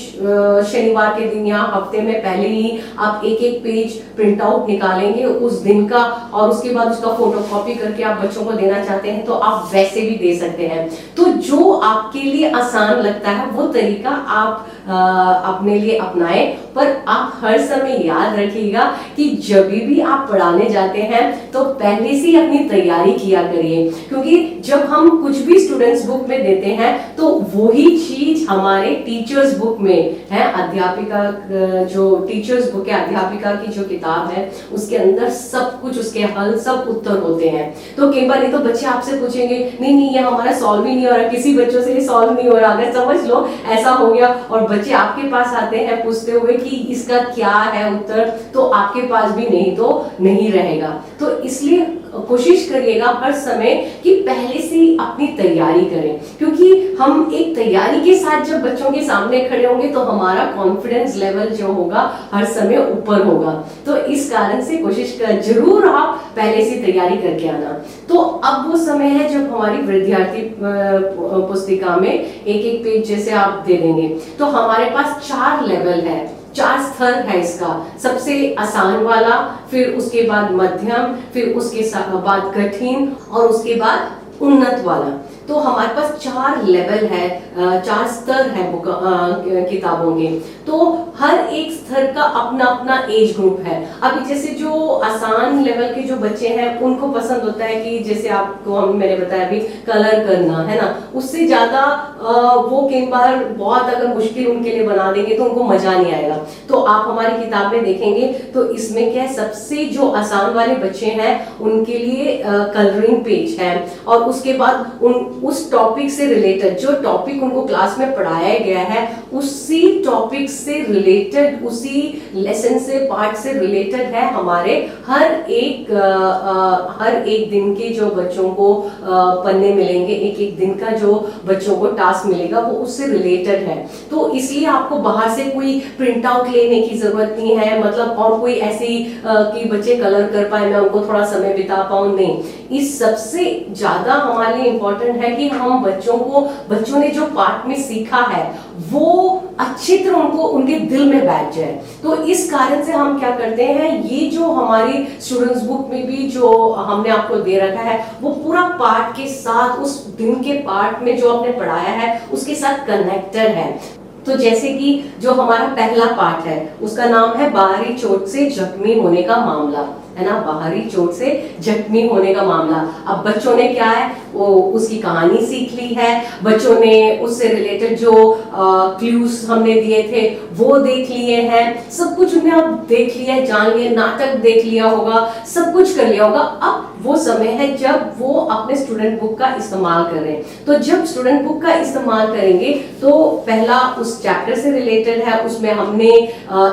शनिवार के दिन या हफ्ते में पहले ही आप एक पेज प्रिंट आउट निकालेंगे उस दिन का और उसके बाद उसका फोटोकॉपी करके आप बच्चों को देना चाहते हैं तो आप वैसे भी दे सकते हैं। तो जो आपके लिए आसान लगता है वो तरीका आप अपने लिए अपनाएं। पर आप हर समय याद रखिएगा कि जब भी आप पढ़ाने जाते हैं तो पहले से ही अपनी तैयारी किया करिए, क्योंकि जब हम कुछ भी स्टूडेंट्स बुक में देते हैं तो वही चीज हमारे टीचर्स बुक में है, अध्यापिका जो टीचर्स बुक है, अध्यापिका की जो किताब है उसके अंदर सब कुछ, उसके हल, सब उत्तर होते हैं। तो कई बार नहीं तो बच्चे आपसे पूछेंगे नहीं ये हमारा सॉल्व ही नहीं हो रहा, किसी बच्चों से ये सॉल्व नहीं हो रहा, अगर समझ लो ऐसा हो गया और बच्चे आपके पास आते हैं पूछते हुए कि इसका क्या है उत्तर, तो आपके पास भी नहीं तो नहीं रहेगा। तो इसलिए कोशिश करिएगा हर समय कि पहले से ही अपनी तैयारी करें, क्योंकि हम एक तैयारी के साथ जब बच्चों के सामने खड़े होंगे तो हमारा कॉन्फिडेंस लेवल जो होगा हर समय ऊपर होगा। तो इस कारण से कोशिश कर जरूर आप पहले से तैयारी करके आना। तो अब वो समय है जब हमारी विद्यार्थी पुस्तिका में एक पेज जैसे आप दे देंगे तो हमारे पास 4 लेवल है, 4 स्तर है इसका। सबसे आसान वाला, फिर उसके बाद मध्यम, फिर उसके बाद कठिन और उसके बाद उन्नत वाला। तो हमारे पास 4 लेवल है, 4 स्तर है किताबों के। तो हर एक स्तर का अपना अपना एज ग्रुप है। अभी जैसे जो आसान लेवल के जो बच्चे हैं उनको पसंद होता है कि जैसे आपको मैंने बताया अभी कलर करना है ना, उससे ज्यादा वो कई बार बहुत अगर मुश्किल उनके लिए बना देंगे तो उनको मजा नहीं आएगा। तो आप हमारी किताब में देखेंगे तो इसमें क्या है, सबसे जो आसान वाले बच्चे हैं उनके लिए कलरिंग पेज है और उसके बाद उस टॉपिक से रिलेटेड जो टॉपिक उनको क्लास में पढ़ाया गया है उसी टॉपिक से रिलेटेड, उसी लेसन से पार्ट से रिलेटेड है हमारे हर एक दिन के जो बच्चों को पन्ने मिलेंगे, एक दिन का जो बच्चों को टास्क मिलेगा वो उससे रिलेटेड है। तो इसलिए आपको बाहर से कोई प्रिंट आउट लेने की जरूरत नहीं है, मतलब और कोई ऐसी कि बच्चे कलर कर पाए, मैं उनको थोड़ा समय बिता पाऊं, नहीं। इस सबसे ज्यादा हमारे लिए इम्पोर्टेंट है कि हम बच्चों ने जो पार्ट में सीखा है वो अच्छी तरह उनको उनके दिल में बैठ जाए। तो इस कारण से हम क्या करते हैं, ये जो हमारी स्टूडेंट्स बुक में भी जो हमने आपको दे रखा है वो पूरा पार्ट के साथ, उस दिन के पार्ट में जो आपने पढ़ाया है उसके साथ कनेक्टेड है। तो जैसे कि जो हमारा पहला पार्ट है उसका नाम है बाहरी चोट से जख्मी होने का मामला, है ना, बाहरी चोट से जख्मी होने का मामला। अब बच्चों ने क्या है वो उसकी कहानी सीख ली है, बच्चों ने उससे रिलेटेड जो क्लूज हमने दिए थे वो देख लिए हैं, सब कुछ उन्हें अब देख लिया है, जान लिया, नाटक देख लिया होगा, सब कुछ कर लिया होगा। अब वो समय है जब वो अपने स्टूडेंट बुक का इस्तेमाल कर रहे हैं। तो जब स्टूडेंट बुक का इस्तेमाल करेंगे तो पहला उस चैप्टर से रिलेटेड है, उसमें हमने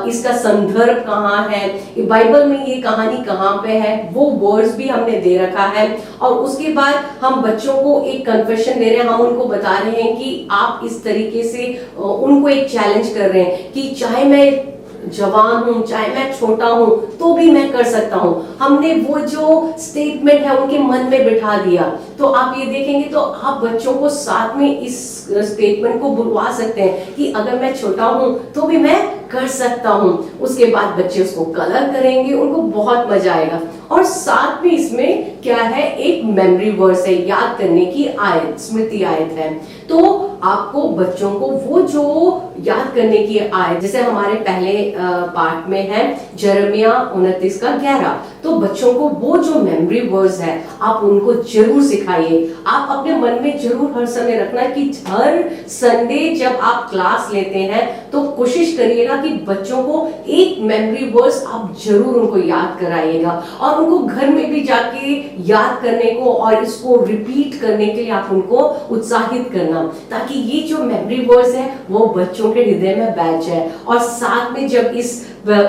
इसका संदर्भ कहाँ है, बाइबल में ये कहानी कहाँ पे है, वो वर्ड्स भी हमने दे रखा है। और उसके बाद हम बच्चों को एक कन्फेशन दे रहे हैं, हम उनको बता रहे हैं कि आप इस तरीके से उनको एक चैलेंज कर रहे हैं कि चाहे मैं जवान हूँ, चाहे मैं छोटा हूँ, तो भी मैं कर सकता हूँ। हमने वो जो स्टेटमेंट है उनके मन में बिठा दिया। तो आप ये देखेंगे तो आप बच्चों को साथ में इस स्टेटमेंट को बुलवा सकते हैं कि अगर मैं छोटा हूँ तो भी मैं कर सकता हूँ। उसके बाद बच्चे उसको कलर करेंगे, उनको बहुत मजा आएगा। और साथ में इसमें क्या है, एक मेमोरी वर्स है, याद करने की आयत, स्मृति आयत है। तो आपको बच्चों को वो जो याद करने की आयत, जैसे हमारे पहले पार्ट में है यिर्मयाह 29:11, तो बच्चों को वो जो मेमोरी वर्ड्स है आप उनको जरूर सिखाइए। आप अपने मन में जरूर हर समय रखना कि हर संडे जब आप क्लास लेते हैं तो कोशिश करिएगा कि बच्चों को एक मेमोरी वर्ड्स आप जरूर उनको याद कराइएगा, और उनको घर में भी जाके याद करने को और इसको रिपीट करने के लिए आप उनको उत्साहित करना, ताकि ये जो मेमोरी वर्ड्स है वो बच्चों के हृदय में बैठ जाए। और साथ में जब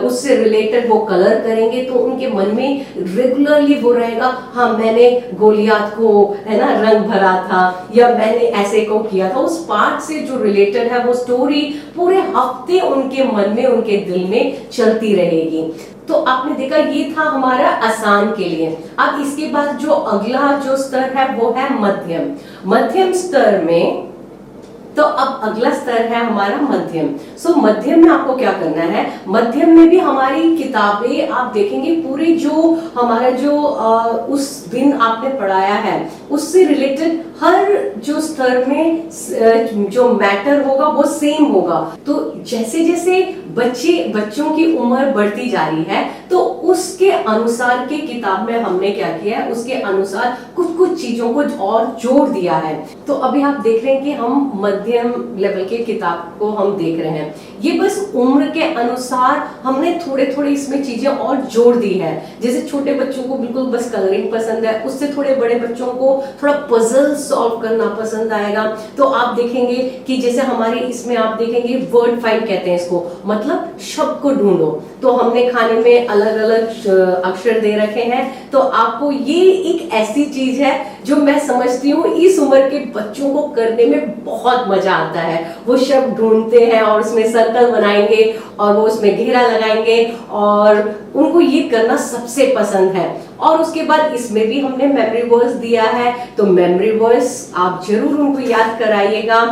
उससे रिलेटेड वो कलर करेंगे तो उनके मन में रेगुलरली वो रहेगा, हाँ मैंने गोलियात को है ना रंग भरा था, या मैंने ऐसे को किया था। उस पार्ट से जो रिलेटेड है वो स्टोरी पूरे हफ्ते उनके मन में, उनके दिल में चलती रहेगी। तो आपने देखा ये था हमारा आसान के लिए। अब इसके बाद जो अगला जो स्तर है वो है मध्यम स्तर में। तो अब अगला स्तर है हमारा मध्यम। मध्यम में आपको क्या करना है, मध्यम में भी हमारी किताबें आप देखेंगे पूरे जो हमारा जो उस दिन आपने पढ़ाया है उससे रिलेटेड हर जो स्तर में जो मैटर होगा वो सेम होगा। तो जैसे जैसे बच्चों की उम्र बढ़ती जा रही है तो उसके अनुसार के किताब में हमने क्या किया है, उसके अनुसार कुछ चीजों को और जोड़ दिया है। तो अभी आप देख रहे हैं कि हम मध्यम लेवल के किताब को हम देख रहे हैं। ये बस उम्र के अनुसार हमने थोड़े इसमें चीजें और जोड़ दी है। जैसे छोटे बच्चों को बिल्कुल बस कलरिंग पसंद है, उससे थोड़े बड़े बच्चों को थोड़ा पजल सॉल्व करना पसंद आएगा। तो आप देखेंगे कि जैसे हमारे इसमें आप देखेंगे वर्ड फाइंड कहते हैं इसको, मतलब शब्द को ढूंढो। तो हमने खाने में अलग अलग अक्षर दे रखे हैं। तो आपको ये एक ऐसी चीज है जो मैं समझती हूँ इस उम्र के बच्चों को करने में बहुत मजा आता है। वो शब्द ढूंढते हैं और उसमें सर्कल बनाएंगे और वो उसमें घेरा लगाएंगे और उनको ये करना सबसे पसंद है। और उसके बाद इसमें भी हमने मेमोरी वर्ड्स दिया है, तो मेमोरी वर्ड्स आप जरूर उनको याद कराइएगा।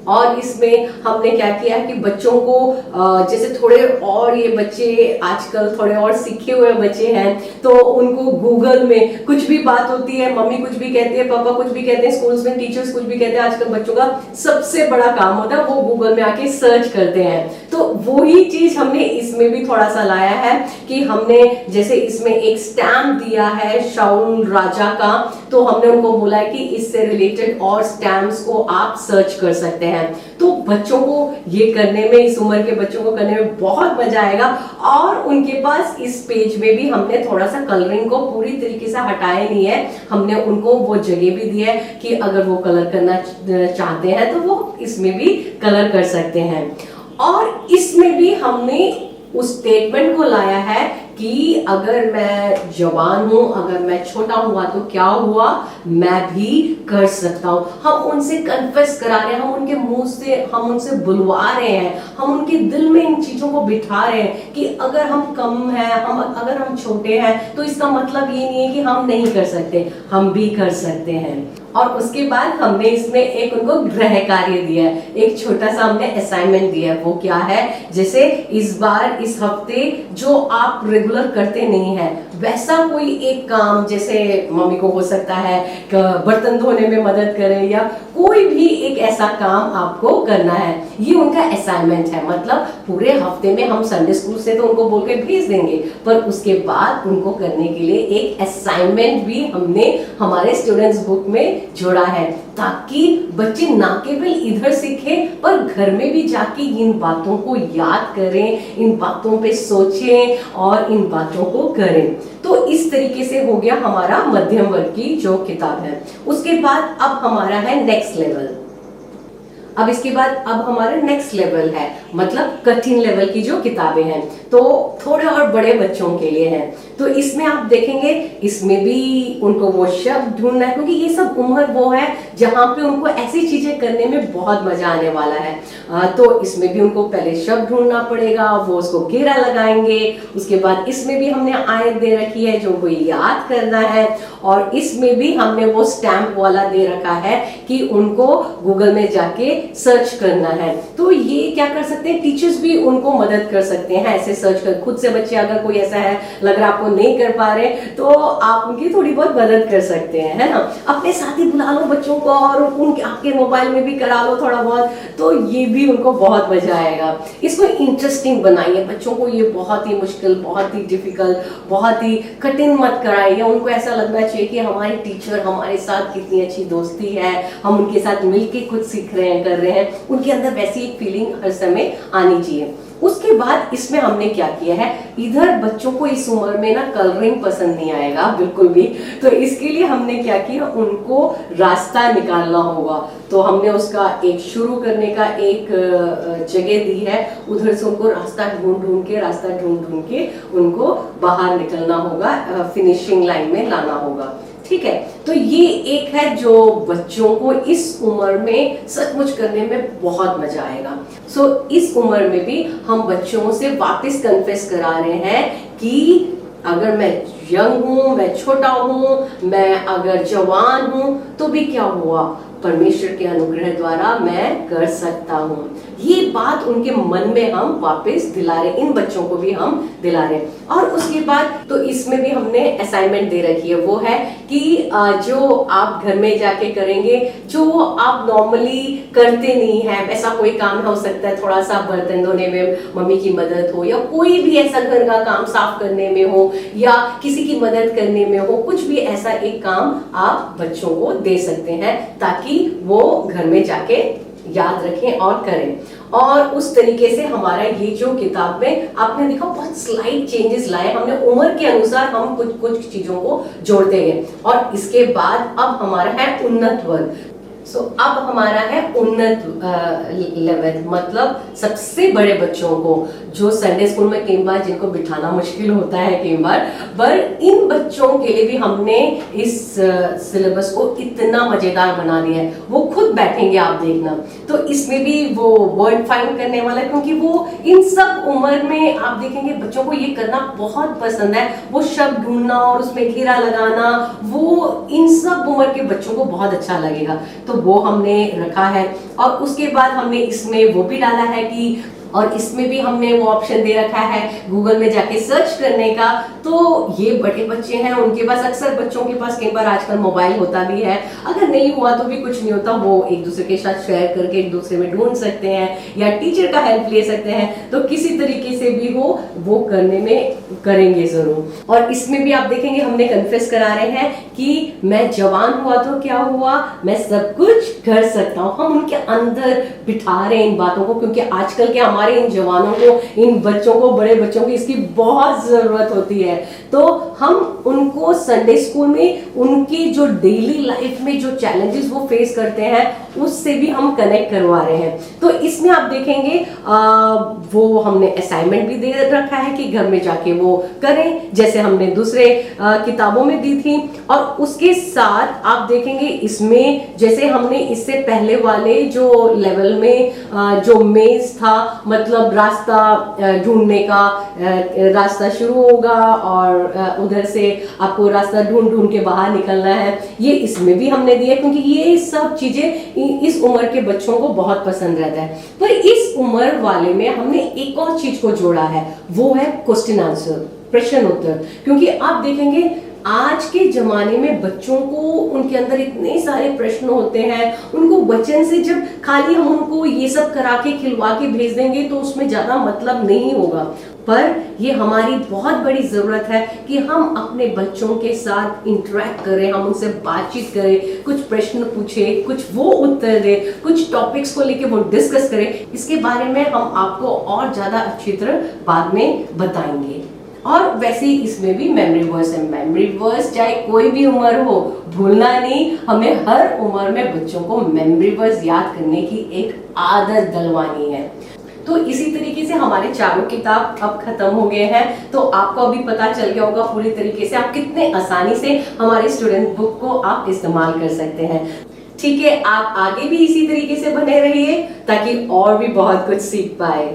और इसमें हमने क्या किया है कि बच्चों को जैसे थोड़े और ये बच्चे आजकल थोड़े और सीखे हुए बच्चे हैं, तो उनको गूगल में कुछ भी बात होती है, मम्मी कुछ भी कहती है, पापा कुछ भी कहते हैं, स्कूल्स में टीचर्स कुछ भी कहते हैं, आजकल बच्चों का सबसे बड़ा काम होता है वो गूगल में आके सर्च करते हैं। तो वही चीज हमने इसमें भी थोड़ा सा लाया है कि हमने जैसे इसमें एक स्टैम्प दिया है शाऊल राजा का, तो हमने उनको बोला है कि इससे रिलेटेड और स्टैम्प्स को आप सर्च कर सकते हैं। तो बच्चों को ये करने में, इस उम्र के बच्चों को करने में बहुत मजा आएगा। और उनके पास इस पेज में भी हमने थोड़ा सा कलरिंग को पूरी तरीके से हटाया नहीं है, हमने उनको वो जगह भी दी है कि अगर वो कलर करना चाहते हैं तो वो इसमें भी कलर कर सकते हैं। और इसमें भी हमने उस स्टेटमेंट को लाया है कि अगर मैं जवान हूं, अगर मैं छोटा हुआ तो क्या हुआ, मैं भी कर सकता हूं। हम उनसे कन्फेस करा रहे हैं, हम उनके मुंह से, हम उनसे बुलवा रहे हैं, हम उनके दिल में इन चीजों को बिठा रहे हैं कि अगर हम कम हैं, अगर हम छोटे हैं तो इसका मतलब ये नहीं है कि हम नहीं कर सकते, हम भी कर सकते हैं। और उसके बाद हमने इसमें एक उनको गृह कार्य दिया है, एक छोटा सा हमने असाइनमेंट दिया है। वो क्या है, जैसे इस बार इस हफ्ते जो आप रेगुलर करते नहीं है वैसा कोई एक काम, जैसे मम्मी को हो सकता है बर्तन धोने में मदद करें या कोई भी एक ऐसा काम आपको करना है, ये उनका असाइनमेंट है। मतलब पूरे हफ्ते में हम संडे स्कूल से तो उनको बोल के भेज देंगे, पर उसके बाद उनको करने के लिए एक असाइनमेंट भी हमने हमारे स्टूडेंट्स बुक में जोड़ा है, ताकि बच्चे ना केवल इधर सीखें पर घर में भी जाके इन बातों को याद करें, इन बातों पे सोचें और इन बातों को करें। तो इस तरीके से हो गया हमारा मध्यम वर्ग की जो किताब है। उसके बाद अब हमारा है नेक्स्ट लेवल। अब इसके बाद अब हमारा नेक्स्ट लेवल है, मतलब कठिन लेवल की जो किताबें हैं, तो थोड़े और बड़े बच्चों के लिए है। तो इसमें आप देखेंगे इसमें भी उनको वो शब्द ढूंढना है, क्योंकि ये सब उम्र वो है जहाँ पे उनको ऐसी चीजें करने में बहुत मजा आने वाला है। तो इसमें भी उनको पहले शब्द ढूंढना पड़ेगा, वो उसको घेरा लगाएंगे। उसके बाद इसमें भी हमने आयत दे रखी है जो उनको याद करना है, और इसमें भी हमने वो स्टैम्प वाला दे रखा है कि उनको गूगल में जाके सर्च करना है। तो ये क्या कर सकते हैं, टीचर्स भी उनको मदद कर सकते हैं ऐसे सर्च कर। खुद से बच्चे अगर कोई ऐसा है लग रहा आपको नहीं कर पा रहे, तो आप उनकी थोड़ी बहुत मदद कर सकते हैं, है ना। अपने साथ ही बुला लो बच्चों को और उनके आपके मोबाइल में भी करा लो थोड़ा बहुत, तो ये भी उनको बहुत मजा आएगा। इसको इंटरेस्टिंग बनाइए, बच्चों को ये बहुत ही मुश्किल, बहुत ही डिफिकल्ट, बहुत ही कठिन मत कराइए। उनको ऐसा लगना चाहिए कि हमारे टीचर हमारे साथ कितनी अच्छी दोस्ती है, हम उनके साथ मिलके कुछ सीख रहे हैं, कर रहे हैं। उनके अंदर वैसी एक फीलिंग हर समय आनी चाहिए। उसके बाद इसमें हमने क्या किया है, इधर बच्चों को इस उम्र में ना कलरिंग पसंद नहीं आएगा बिल्कुल भी, तो इसके लिए हमने क्या किया, उनको रास्ता निकालना होगा। तो हमने उसका एक शुरू करने का एक जगह दी है, उधर से उनको रास्ता ढूंढ के उनको बाहर निकलना होगा, फिनिशिंग लाइन में लाना होगा। ठीक है, तो ये एक है जो बच्चों को इस उम्र में सचमुच करने में बहुत मजा आएगा। सो इस उम्र में भी हम बच्चों से वापस कन्फेस करा रहे हैं कि अगर मैं यंग हूँ, मैं छोटा हूँ, मैं अगर जवान हूँ, तो भी क्या हुआ, परमेश्वर के अनुग्रह द्वारा मैं कर सकता हूँ। ये बात उनके मन में हम वापस दिला रहे, इन बच्चों को भी हम दिला रहे। और उसके बाद तो इसमें भी हमने असाइनमेंट दे रखी है, वो है कि जो आप घर में जाके करेंगे, जो आप नॉर्मली करते नहीं है, ऐसा कोई काम हो सकता है, थोड़ा सा बर्तन धोने में मम्मी की मदद हो, या कोई भी ऐसा घर का काम साफ करने में हो, या किसी की मदद करने में हो, कुछ भी ऐसा एक काम आप बच्चों को दे सकते हैं ताकि वो घर में जाके याद रखें और करें। और उस तरीके से हमारा ये जो किताब में आपने देखा बहुत स्लाइड चेंजेस लाए हमने, उम्र के अनुसार हम कुछ चीजों को जोड़ते गए। और इसके बाद अब हमारा है उन्नत वर्ग। सो अब हमारा है उन्नत लेवल, मतलब सबसे बड़े बच्चों को, जो संडे स्कूल में कई बार जिनको बिठाना मुश्किल होता है कई बार, पर इन बच्चों के लिए भी हमने इस सिलेबस को इतना मजेदार बना दिया है, वो खुद बैठेंगे, आप देखना। तो इसमें भी वो वर्ड फाइंड करने वाला है, क्योंकि वो इन सब उम्र में आप देखेंगे बच्चों को ये करना बहुत पसंद है, वो शब्द ढूंढना और उसमें घेरा लगाना, वो इन सब उम्र के बच्चों को बहुत अच्छा लगेगा। तो वो हमने रखा है। और उसके बाद हमने इसमें वो भी डाला है कि, और इसमें भी हमने वो ऑप्शन दे रखा है गूगल में जाके सर्च करने का। तो ये बड़े बच्चे हैं, उनके पास, अक्सर बच्चों के पास कई बार आजकल मोबाइल होता भी है, अगर नहीं हुआ तो भी कुछ नहीं होता, वो एक दूसरे के साथ शेयर करके एक दूसरे में ढूंढ सकते हैं, या टीचर का हेल्प ले सकते हैं। तो किसी तरीके से भी हो वो करने में करेंगे जरूर। और इसमें भी आप देखेंगे हमने कन्फेस करा रहे हैं कि मैं जवान हुआ तो क्या हुआ, मैं सब कुछ कर सकता हूँ। हम उनके अंदर बिठा रहे हैं इन बातों को, क्योंकि आजकल के हमारे इन जवानों को, इन बच्चों को, बड़े बच्चों को इसकी बहुत जरूरत होती है। तो हम उनको संडे स्कूल में उनकी जो डेली लाइफ में जो चैलेंजेस वो फेस करते हैं उससे भी हम कनेक्ट करवा रहे हैं। तो इसमें आप देखेंगे वो हमने असाइनमेंट भी दे रखा है कि घर में जाके वो करें, जैसे हमने दूसरे किताबों में दी थी। और उसके साथ आप देखेंगे इसमें, जैसे हमने इससे पहले वाले जो लेवल में जो मेज था, मतलब रास्ता ढूंढने का, रास्ता शुरू होगा और उधर से आपको रास्ता ढूंढ के बाहर निकलना है, ये इसमें भी हमने दिया, क्योंकि ये सब चीजें इस उम्र के बच्चों को बहुत पसंद रहता है। पर इस उम्र वाले में हमने एक और चीज को जोड़ा है, वो है क्वेश्चन आंसर, प्रश्न उत्तर। क्योंकि आप देखेंगे आज के जमाने में बच्चों को, उनके अंदर इतने सारे प्रश्न होते हैं, उनको बचपन से जब खाली हम उनको ये सब करा के खिलवा के भेज देंगे तो उसमें ज्यादा मतलब नहीं होगा। पर ये हमारी बहुत बड़ी जरूरत है कि हम अपने बच्चों के साथ इंटरेक्ट करें, हम उनसे बातचीत करें, कुछ प्रश्न पूछें, कुछ वो उत्तर दें, कुछ टॉपिक्स को लेके वो डिस्कस करें। इसके बारे में हम आपको और ज्यादा अच्छी तरह बाद में बताएंगे। और वैसे ही इसमें भी मेमोरी वर्स है। मेमोरी वर्स चाहे कोई भी उम्र हो, भूलना नहीं, हमें हर उम्र में बच्चों को मेमोरी वर्स याद करने की एक आदत डलवानी है। तो इसी तरीके से हमारे चारों किताब अब खत्म हो गए हैं, तो आपको अभी पता चल गया होगा पूरी तरीके से आप कितने आसानी से हमारे स्टूडेंट बुक को आप इस्तेमाल कर सकते हैं। ठीक है, आप आगे भी इसी तरीके से बने रहिए ताकि और भी बहुत कुछ सीख पाए।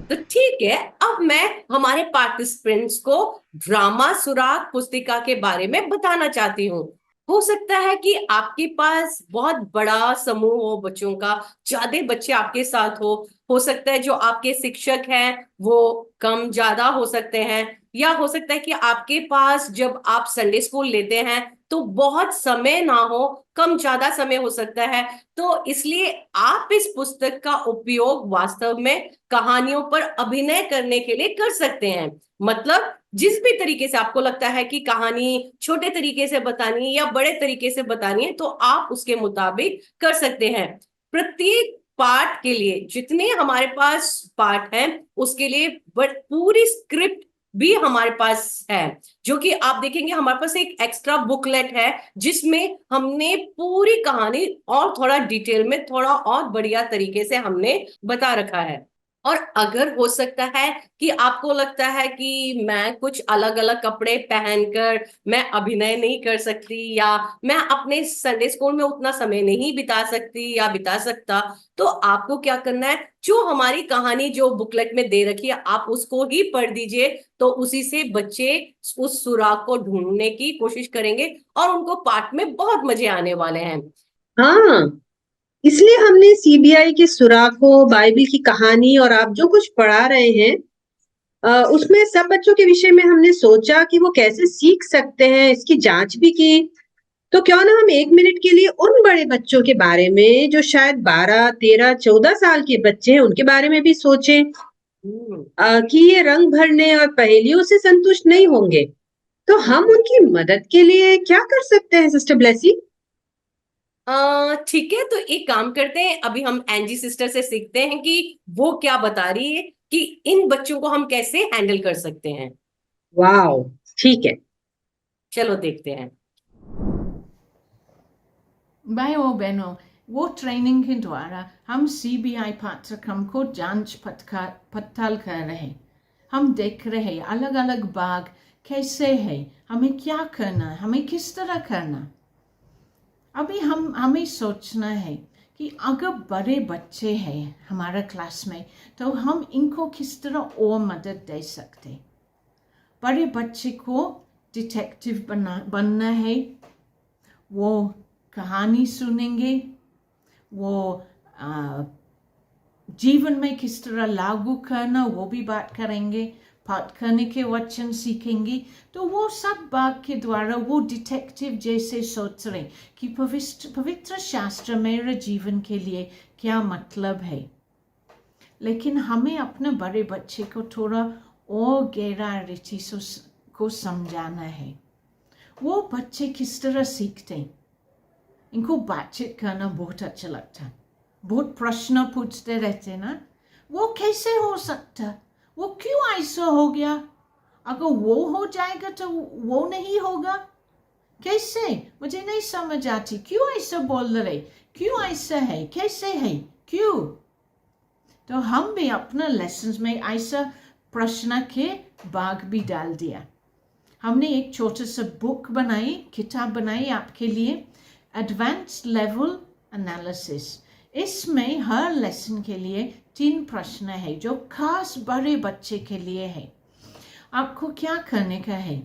तो ठीक है, अब मैं हमारे पार्टिसिपेंट्स को ड्रामा सुराग पुस्तिका के बारे में बताना चाहती हूँ। हो सकता है कि आपके पास बहुत बड़ा समूह हो बच्चों का, ज्यादा बच्चे आपके साथ हो सकता है जो आपके शिक्षक हैं वो कम ज्यादा हो सकते हैं, या हो सकता है कि आपके पास जब आप संडे स्कूल लेते हैं तो बहुत समय ना हो, कम ज्यादा समय हो सकता है। तो इसलिए आप इस पुस्तक का उपयोग वास्तव में कहानियों पर अभिनय करने के लिए कर सकते हैं। मतलब जिस भी तरीके से आपको लगता है कि कहानी छोटे तरीके से बतानी है या बड़े तरीके से बतानी है, तो आप उसके मुताबिक कर सकते हैं। प्रत्येक पार्ट के लिए, जितने हमारे पास पार्ट हैं उसके लिए पूरी स्क्रिप्ट भी हमारे पास है, जो कि आप देखेंगे हमारे पास एक एक्स्ट्रा बुकलेट है जिसमें हमने पूरी कहानी और थोड़ा डिटेल में, थोड़ा और बढ़िया तरीके से हमने बता रखा है। और अगर हो सकता है कि आपको लगता है कि मैं कुछ अलग अलग कपड़े पहनकर मैं अभिनय नहीं कर सकती, या मैं अपने संडे स्कूल में उतना समय नहीं बिता सकती या बिता सकता, तो आपको क्या करना है, जो हमारी कहानी जो बुकलेट में दे रखी है आप उसको ही पढ़ दीजिए। तो उसी से बच्चे उस सुराग को ढूंढने की कोशिश करेंगे और उनको पाठ में बहुत मजे आने वाले हैं। हाँ, इसलिए हमने सीबीआई के सुराखों, बाइबिल की कहानी और आप जो कुछ पढ़ा रहे हैं उसमें सब बच्चों के विषय में हमने सोचा कि वो कैसे सीख सकते हैं, इसकी जांच भी की। तो क्यों ना हम 1 मिनट के लिए उन बड़े बच्चों के बारे में जो शायद 12, 13, 14 साल के बच्चे हैं उनके बारे में भी सोचें हम्म। कि ये रंग भरने और पहेलियों से संतुष्ट नहीं होंगे। तो हम उनकी मदद के लिए क्या कर सकते हैं सिस्टर ब्लेसी? ठीक है, तो एक काम करते हैं, अभी हम एंजी सिस्टर से सीखते हैं कि वो क्या बता रही है कि इन बच्चों को हम कैसे हैंडल कर सकते हैं। वाओ, ठीक है। चलो देखते हैं। भाइयों बहनों, वो ट्रेनिंग के द्वारा हम सीबीआई पाठ्यक्रम को जांच पड़ताल कर रहे हैं। हम देख रहे हैं अलग अलग भाग कैसे है, हमें क्या करना, हमें किस तरह करना। अभी हमें सोचना है कि अगर बड़े बच्चे हैं हमारा क्लास में तो हम इनको किस तरह और मदद दे सकते। बड़े बच्चे को डिटेक्टिव बनना है, वो कहानी सुनेंगे, वो जीवन में किस तरह लागू करना वो भी बात करेंगे, पाठ करने के वचन सीखेंगे। तो वो सब बात के द्वारा वो डिटेक्टिव जैसे सोच रहे कि पवित्र शास्त्र मेरे जीवन के लिए क्या मतलब है। लेकिन हमें अपने बड़े बच्चे को थोड़ा और गहराई को समझाना है। वो बच्चे किस तरह सीखते हैं, इनको बातचीत करना बहुत अच्छा लगता है, बहुत प्रश्न पूछते रहते ना, वो कैसे हो सकता, वो क्यों ऐसा हो गया, अगर वो हो जाएगा तो वो नहीं होगा, कैसे, मुझे नहीं समझ आती, क्यों ऐसा बोल रहे, क्यों ऐसा है, कैसे है, क्यों। तो हम भी अपने लेसन्स में ऐसा प्रश्न के भाग भी डाल दिया। हमने एक छोटा सा बुक बनाई, किताब बनाई आपके लिए, एडवांस लेवल एनालिसिस। इसमें हर लेसन के लिए 3 प्रश्न है जो खास बड़े बच्चे के लिए है। आपको क्या करने का है,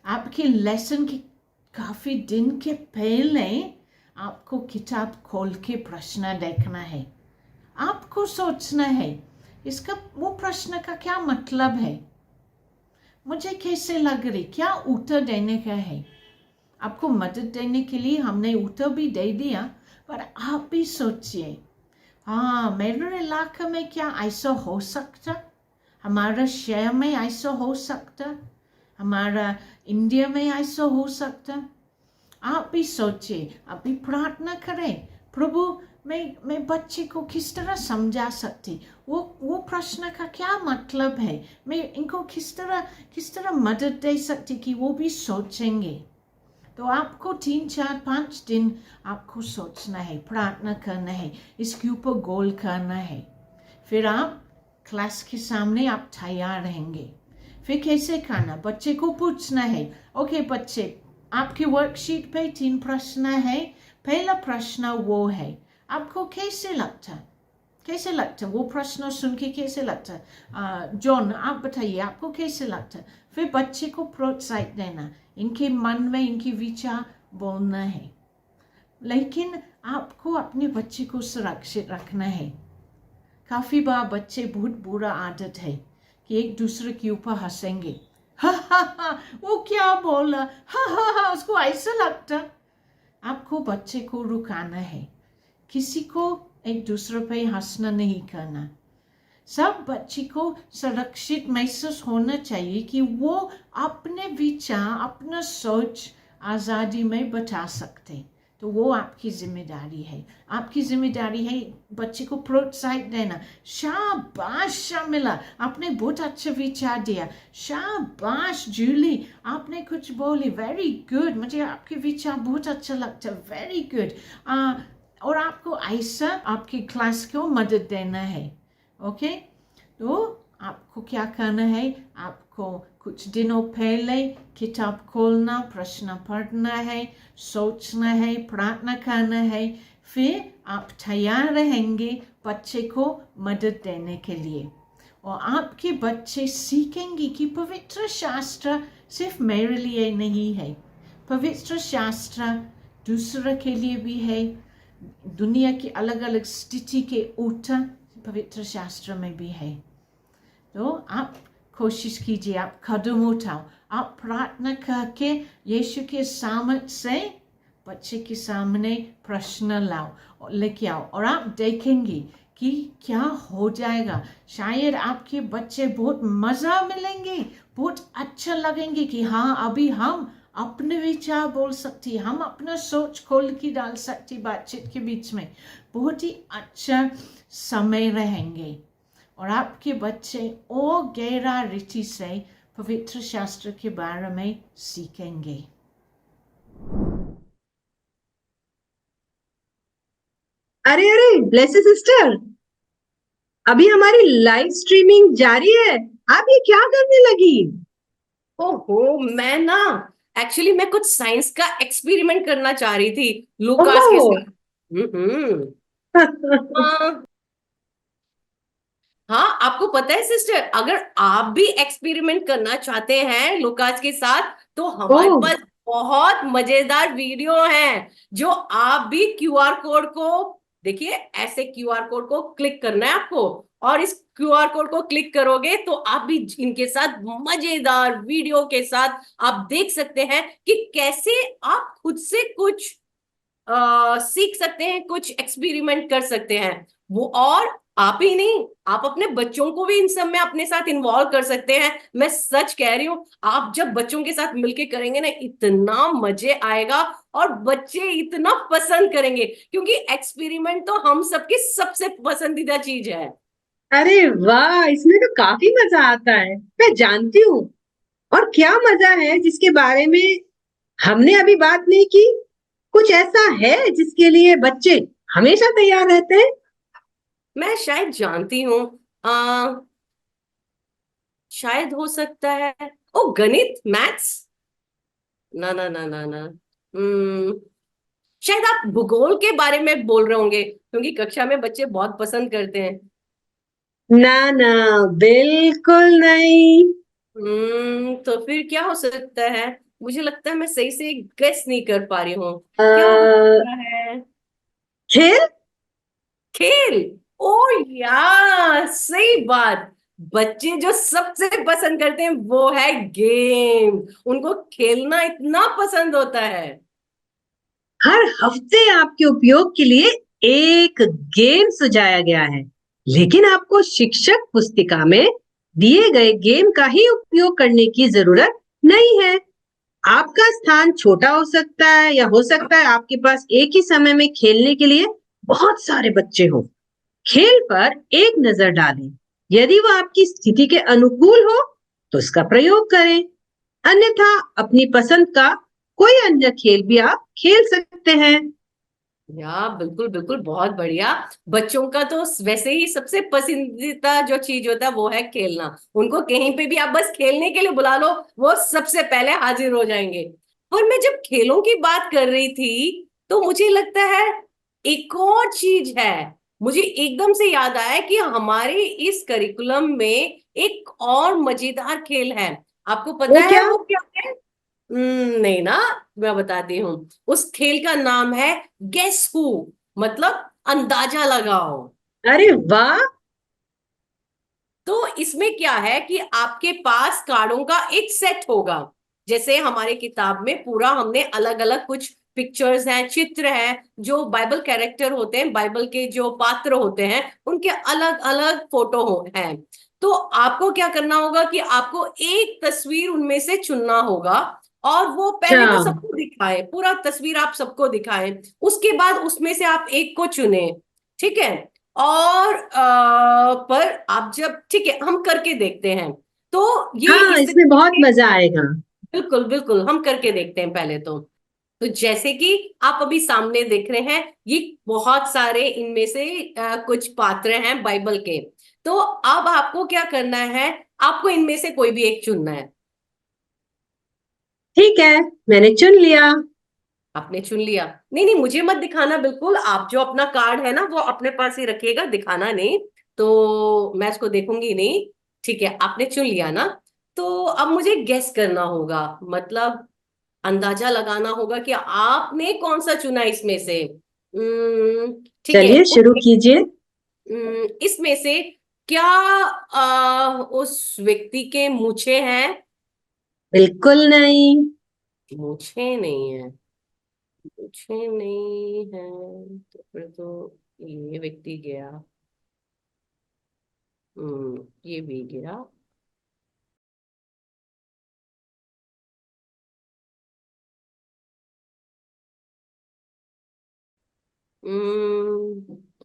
आपके लेसन के काफ़ी दिन के पहले आपको किताब खोल के प्रश्न देखना है। आपको सोचना है इसका वो प्रश्न का क्या मतलब है, मुझे कैसे लग रही, क्या उत्तर देने का है। आपको मदद देने के लिए हमने उत्तर भी दे दिया, पर आप भी सोचिए, हाँ मेरे इलाके में क्या ऐसा हो सकता, हमारा शहर में ऐसा हो सकता, हमारा इंडिया में ऐसा हो सकता। आप भी सोचिए, आप भी प्रार्थना करें, प्रभु मैं बच्चे को किस तरह समझा सकती, वो प्रश्न का क्या मतलब है, मैं इनको किस तरह मदद दे सकती कि वो भी सोचेंगे। तो आपको 3, 4, 5 दिन आपको सोचना है, प्रार्थना करना है, इसके ऊपर गोल करना है। फिर आप क्लास के सामने आप तैयार रहेंगे। फिर कैसे करना, बच्चे को पूछना है, ओके बच्चे आपके वर्कशीट पे 3 प्रश्न है। पहला प्रश्न वो है, आपको कैसे लगता वो प्रश्न सुन के कैसे लगता, जॉन आप बताइए आपको कैसे लगता। फिर बच्चे को प्रोत्साहित देना, इनके मन में इनके विचार बोलना है, लेकिन आपको अपने बच्चे को सुरक्षित रखना है। काफ़ी बार बच्चे बहुत बुरा आदत है कि एक दूसरे के ऊपर हंसेंगे, हा वो क्या बोला, हा उसको ऐसा लगता। आपको बच्चे को रुकाना है, किसी को एक दूसरे पे हंसना नहीं करना। सब बच्चे को सुरक्षित महसूस होना चाहिए कि वो अपने विचार अपना सोच आज़ादी में बता सकते। तो वो आपकी जिम्मेदारी है। आपकी जिम्मेदारी है बच्चे को प्रोत्साहित देना, शाबाश शामिला आपने बहुत अच्छा विचार दिया, शाबाश जूली आपने कुछ बोली, वेरी गुड, मुझे आपके विचार बहुत अच्छा लगता, वेरी गुड। और आपको ऐसा आपकी क्लास को मदद देना है। ओके, तो आपको क्या करना है, आपको कुछ दिनों पहले किताब खोलना, प्रश्न पढ़ना है, सोचना है, प्रार्थना करना है। फिर आप तैयार रहेंगे बच्चे को मदद देने के लिए, और आपके बच्चे सीखेंगे कि पवित्र शास्त्र सिर्फ मेरे लिए नहीं है, पवित्र शास्त्र दूसरे के लिए भी है। दुनिया की अलग अलग स्थिति के उत्तर पवित्र शास्त्र में भी है। तो आप कोशिश कीजिए, आप कदम उठाओ, आप प्रार्थना करके यीशु के सामर्थ्य से बच्चे के सामने प्रश्न लाओ, लेके आओ, और आप देखेंगे कि क्या हो जाएगा। शायद आपके बच्चे बहुत मज़ा मिलेंगे, बहुत अच्छा लगेंगे कि हाँ अभी हम अपने विचार बोल सकती, हम अपना सोच खोल के डाल सकती बातचीत के बीच में। बहुत ही अच्छा समय रहेंगे और आपके बच्चे और गहरा रीति से पवित्र शास्त्र के बारे में सीखेंगे। अरे अरे ब्लेसी सिस्टर, अभी हमारी लाइव स्ट्रीमिंग जारी है, आप ये क्या करने लगी? ओहो, मैं ना एक्चुअली मैं कुछ साइंस का एक्सपेरिमेंट करना चाह रही थी लूकास के ओहो। साथ। हम्म। हाँ, हाँ, आपको पता है सिस्टर, अगर आप भी एक्सपेरिमेंट करना चाहते हैं लूकास के साथ तो हमारे ओह, पास बहुत मजेदार वीडियो हैं, जो आप भी क्यूआर कोड को देखिए, ऐसे क्यूआर कोड को क्लिक करना है आपको, और इस क्यूआर कोड को क्लिक करोगे तो आप भी इनके साथ मजेदार वीडियो के साथ आप देख सकते हैं कि कैसे आप खुद से कुछ सीख सकते हैं, कुछ एक्सपेरिमेंट कर सकते हैं। वो और आप ही नहीं, आप अपने बच्चों को भी इन सब में अपने साथ इन्वॉल्व कर सकते हैं। मैं सच कह रही हूँ, आप जब बच्चों के साथ मिलके करेंगे ना, इतना मजे आएगा और बच्चे इतना पसंद करेंगे, क्योंकि एक्सपेरिमेंट तो हम सबकी सबसे पसंदीदा चीज है। अरे वाह, इसमें तो काफी मजा आता है, मैं जानती हूँ। और क्या मजा है जिसके बारे में हमने अभी बात नहीं की? कुछ ऐसा है जिसके लिए बच्चे हमेशा तैयार रहते हैं? मैं शायद जानती हूँ, आ शायद हो सकता है, ओ गणित, मैथ्स, ना ना ना ना ना, हम्म शायद आप भूगोल के बारे में बोल रहे होंगे, क्योंकि कक्षा में बच्चे बहुत पसंद करते हैं। ना ना, बिल्कुल नहीं। तो फिर क्या हो सकता है? मुझे लगता है मैं सही से गेस नहीं कर पा रही हूँ। क्या हो अ, सकता है? खेल। खेल। ओ यार, सही बात। बच्चे जो सबसे पसंद करते हैं वो है गेम, उनको खेलना इतना पसंद होता है। हर हफ्ते आपके उपयोग के लिए एक गेम सुझाया गया है, लेकिन आपको शिक्षक पुस्तिका में दिए गए गेम का ही उपयोग करने की जरूरत नहीं है। आपका स्थान छोटा हो सकता है, या हो सकता है आपके पास एक ही समय में खेलने के लिए बहुत सारे बच्चे हों। खेल पर एक नजर डालें। यदि वह आपकी स्थिति के अनुकूल हो तो इसका प्रयोग करें, अन्यथा अपनी पसंद का कोई अन्य खेल भी आप खेल सकते हैं। या बिल्कुल बिल्कुल, बहुत बढ़िया। बच्चों का तो वैसे ही सबसे पसंदीदा जो चीज होता है वो है खेलना। उनको कहीं पे भी आप बस खेलने के लिए बुला लो, वो सबसे पहले हाजिर हो जाएंगे। और मैं जब खेलों की बात कर रही थी तो मुझे लगता है एक और चीज है, मुझे एकदम से याद आया कि हमारे इस करिकुलम में एक और मजेदार खेल है। आपको पता वो है क्या? वो क्या है? नहीं ना, मैं बताती हूँ। उस खेल का नाम है गेस हु, मतलब अंदाजा लगाओ। अरे वाह! तो इसमें क्या है कि आपके पास कार्डों का एक सेट होगा। जैसे हमारे किताब में पूरा हमने अलग अलग कुछ पिक्चर्स हैं, चित्र हैं, जो बाइबल कैरेक्टर होते हैं, बाइबल के जो पात्र होते हैं उनके अलग अलग फोटो हैं। तो आपको क्या करना होगा कि आपको एक तस्वीर उनमें से चुनना होगा, और वो अच्छा। पहले तो सबको दिखाए, पूरा तस्वीर आप सबको दिखाएं। उसके बाद उसमें से आप एक को चुने, ठीक है। और पर आप जब, ठीक है, हम करके देखते हैं। तो ये हाँ, इस इसमें बहुत तरीके, मजा आएगा। बिल्कुल बिल्कुल, हम करके देखते हैं पहले तो जैसे कि आप अभी सामने देख रहे हैं, ये बहुत सारे इनमें से कुछ पात्र हैं बाइबल के। तो अब आपको क्या करना है, आपको इनमें से कोई भी एक चुनना है। ठीक है, मैंने चुन लिया। आपने चुन लिया? नहीं नहीं, मुझे मत दिखाना बिल्कुल। आप जो अपना कार्ड है ना वो अपने पास ही रखिएगा, दिखाना नहीं। तो मैं इसको देखूंगी नहीं। ठीक है, आपने चुन लिया ना। तो अब मुझे गेस करना होगा, मतलब अंदाजा लगाना होगा कि आपने कौन सा चुना इसमें से। ठीक है। चलिए शुरू कीजिए। इसमें से क्या उस व्यक्ति के मूछें हैं? बिल्कुल नहीं। मूछें नहीं है, मूछें नहीं है। तो फिर तो ये व्यक्ति गया। ये भी गया।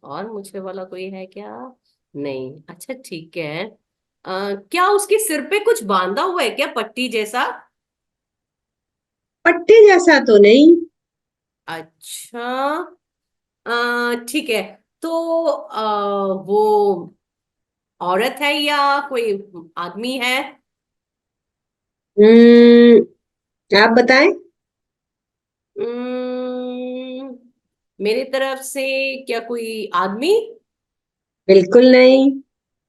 और मुझे वाला कोई है क्या? नहीं, अच्छा ठीक है। क्या उसके सिर पे कुछ बांधा हुआ है क्या, पट्टी जैसा? पट्टी जैसा तो नहीं। अच्छा, ठीक है। तो वो औरत है या कोई आदमी है? आप बताएं। उम्म, मेरी तरफ से क्या कोई आदमी? बिल्कुल नहीं।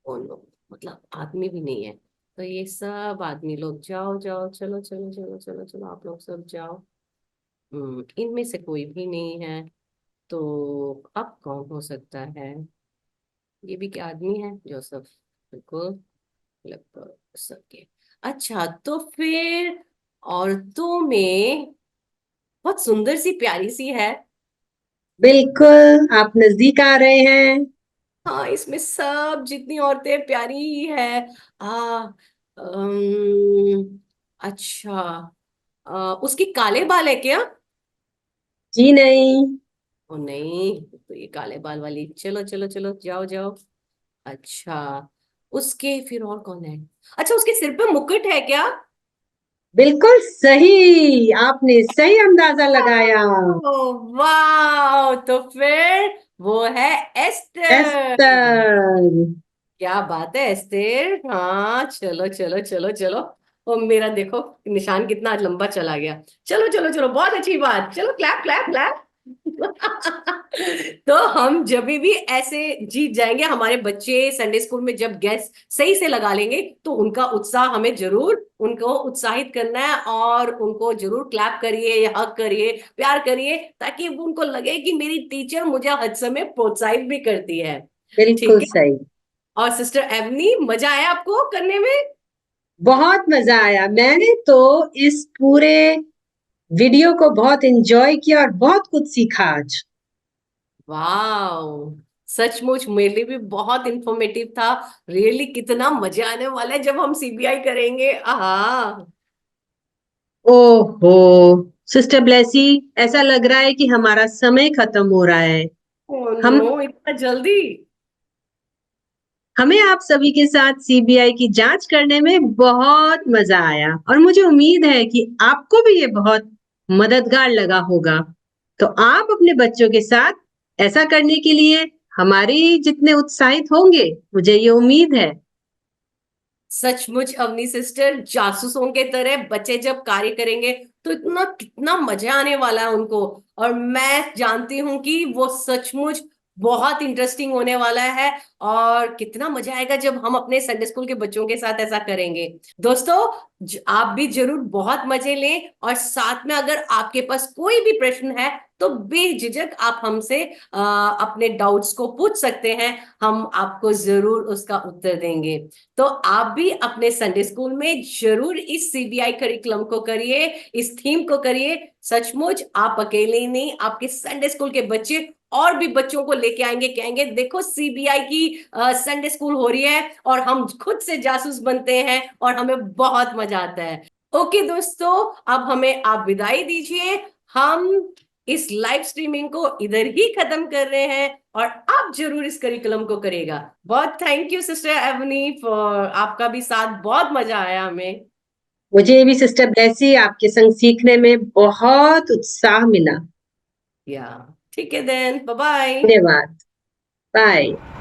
ओ नो, मतलब आदमी भी नहीं है। तो ये सब आदमी लोग, जाओ जाओ, चलो चलो चलो चलो चलो, आप लोग सब जाओ। इनमें से कोई भी नहीं है। तो अब कौन हो सकता है? ये भी क्या आदमी है? जोसेफ, बिल्कुल, लगभग सबके। अच्छा, तो फिर औरतों में बहुत सुंदर सी प्यारी सी है। बिल्कुल, आप नजदीक आ रहे हैं। हाँ, इसमें सब जितनी औरतें प्यारी ही है। आ अच्छा, उसके काले बाल है क्या? जी नहीं। ओ नहीं, तो ये काले बाल वाली, चलो चलो चलो, जाओ जाओ। अच्छा, उसके फिर और कौन है? अच्छा, उसके सिर पे मुकुट है क्या? बिल्कुल सही, आपने सही अंदाजा लगाया। वाह, तो फिर वो है एस्टर। एस्टर। क्या बात है एस्टेर, हाँ चलो चलो चलो चलो। और मेरा देखो निशान कितना लंबा चला गया। चलो चलो चलो, बहुत अच्छी बात, चलो क्लैप क्लैप क्लैप। तो हम जब भी ऐसे जीत जाएंगे, हमारे बच्चे संडे स्कूल में जब गैस सही से लगा लेंगे, तो उनका उत्साह हमें जरूर उनको उत्साहित करना है, और उनको जरूर क्लैप करिए या हक करिए, प्यार करिए, ताकि उनको लगे कि मेरी टीचर मुझे हर समय प्रोत्साहित भी करती है। बिल्कुल ठीक है। सही। और सिस्टर एवनी, मजा आया आपको करने में? बहुत मजा आया, मैंने तो इस पूरे वीडियो को बहुत एंजॉय किया और बहुत कुछ सीखा आज। वाह, सचमुच मेरे लिए भी बहुत इंफॉर्मेटिव था। रियली कितना मजा आने वाला है जब हम सीबीआई करेंगे। आहा। ओहो, सिस्टर ब्लेसी, ऐसा लग रहा है कि हमारा समय खत्म हो रहा है। ओह हम नो, इतना जल्दी? हमें आप सभी के साथ सीबीआई की जांच करने में बहुत मजा आया और मुझे उम्मीद है कि आपको भी ये बहुत मददगार लगा होगा। तो आप अपने बच्चों के साथ ऐसा करने के लिए हमारे जितने उत्साहित होंगे, मुझे ये उम्मीद है। सचमुच अवनी सिस्टर, जासूसों के तरह बच्चे जब कार्य करेंगे तो इतना कितना मजा आने वाला है उनको। और मैं जानती हूँ कि वो सचमुच बहुत इंटरेस्टिंग होने वाला है। और कितना मजा आएगा जब हम अपने संडे स्कूल के बच्चों के साथ ऐसा करेंगे। दोस्तों, आप भी जरूर बहुत मजे लें, और साथ में अगर आपके पास कोई भी प्रश्न है तो बेझिझक आप हमसे अपने डाउट्स को पूछ सकते हैं। हम आपको जरूर उसका उत्तर देंगे। तो आप भी अपने संडे स्कूल में जरूर इस सीबीआई करिकुलम को करिए, इस थीम को करिए। सचमुच आप अकेले ही नहीं, आपके संडे स्कूल के बच्चे और भी बच्चों को लेके आएंगे, कहेंगे देखो सीबीआई की संडे स्कूल हो रही है और हम खुद से जासूस बनते हैं और हमें बहुत मजा आता है। ओके दोस्तों, अब हमें आप विदाई दीजिए। हम इस लाइव स्ट्रीमिंग को इधर ही खत्म कर रहे हैं, और आप जरूर इस करिकुलम को करेगा। बहुत थैंक यू सिस्टर एवनी फॉर, आपका भी साथ बहुत मजा आया हमें। मुझे भी सिस्टर ब्लेसी आपके संग सीखने में बहुत उत्साह मिला। या ठीक है, देन बाय बाय। धन्यवाद। बाय।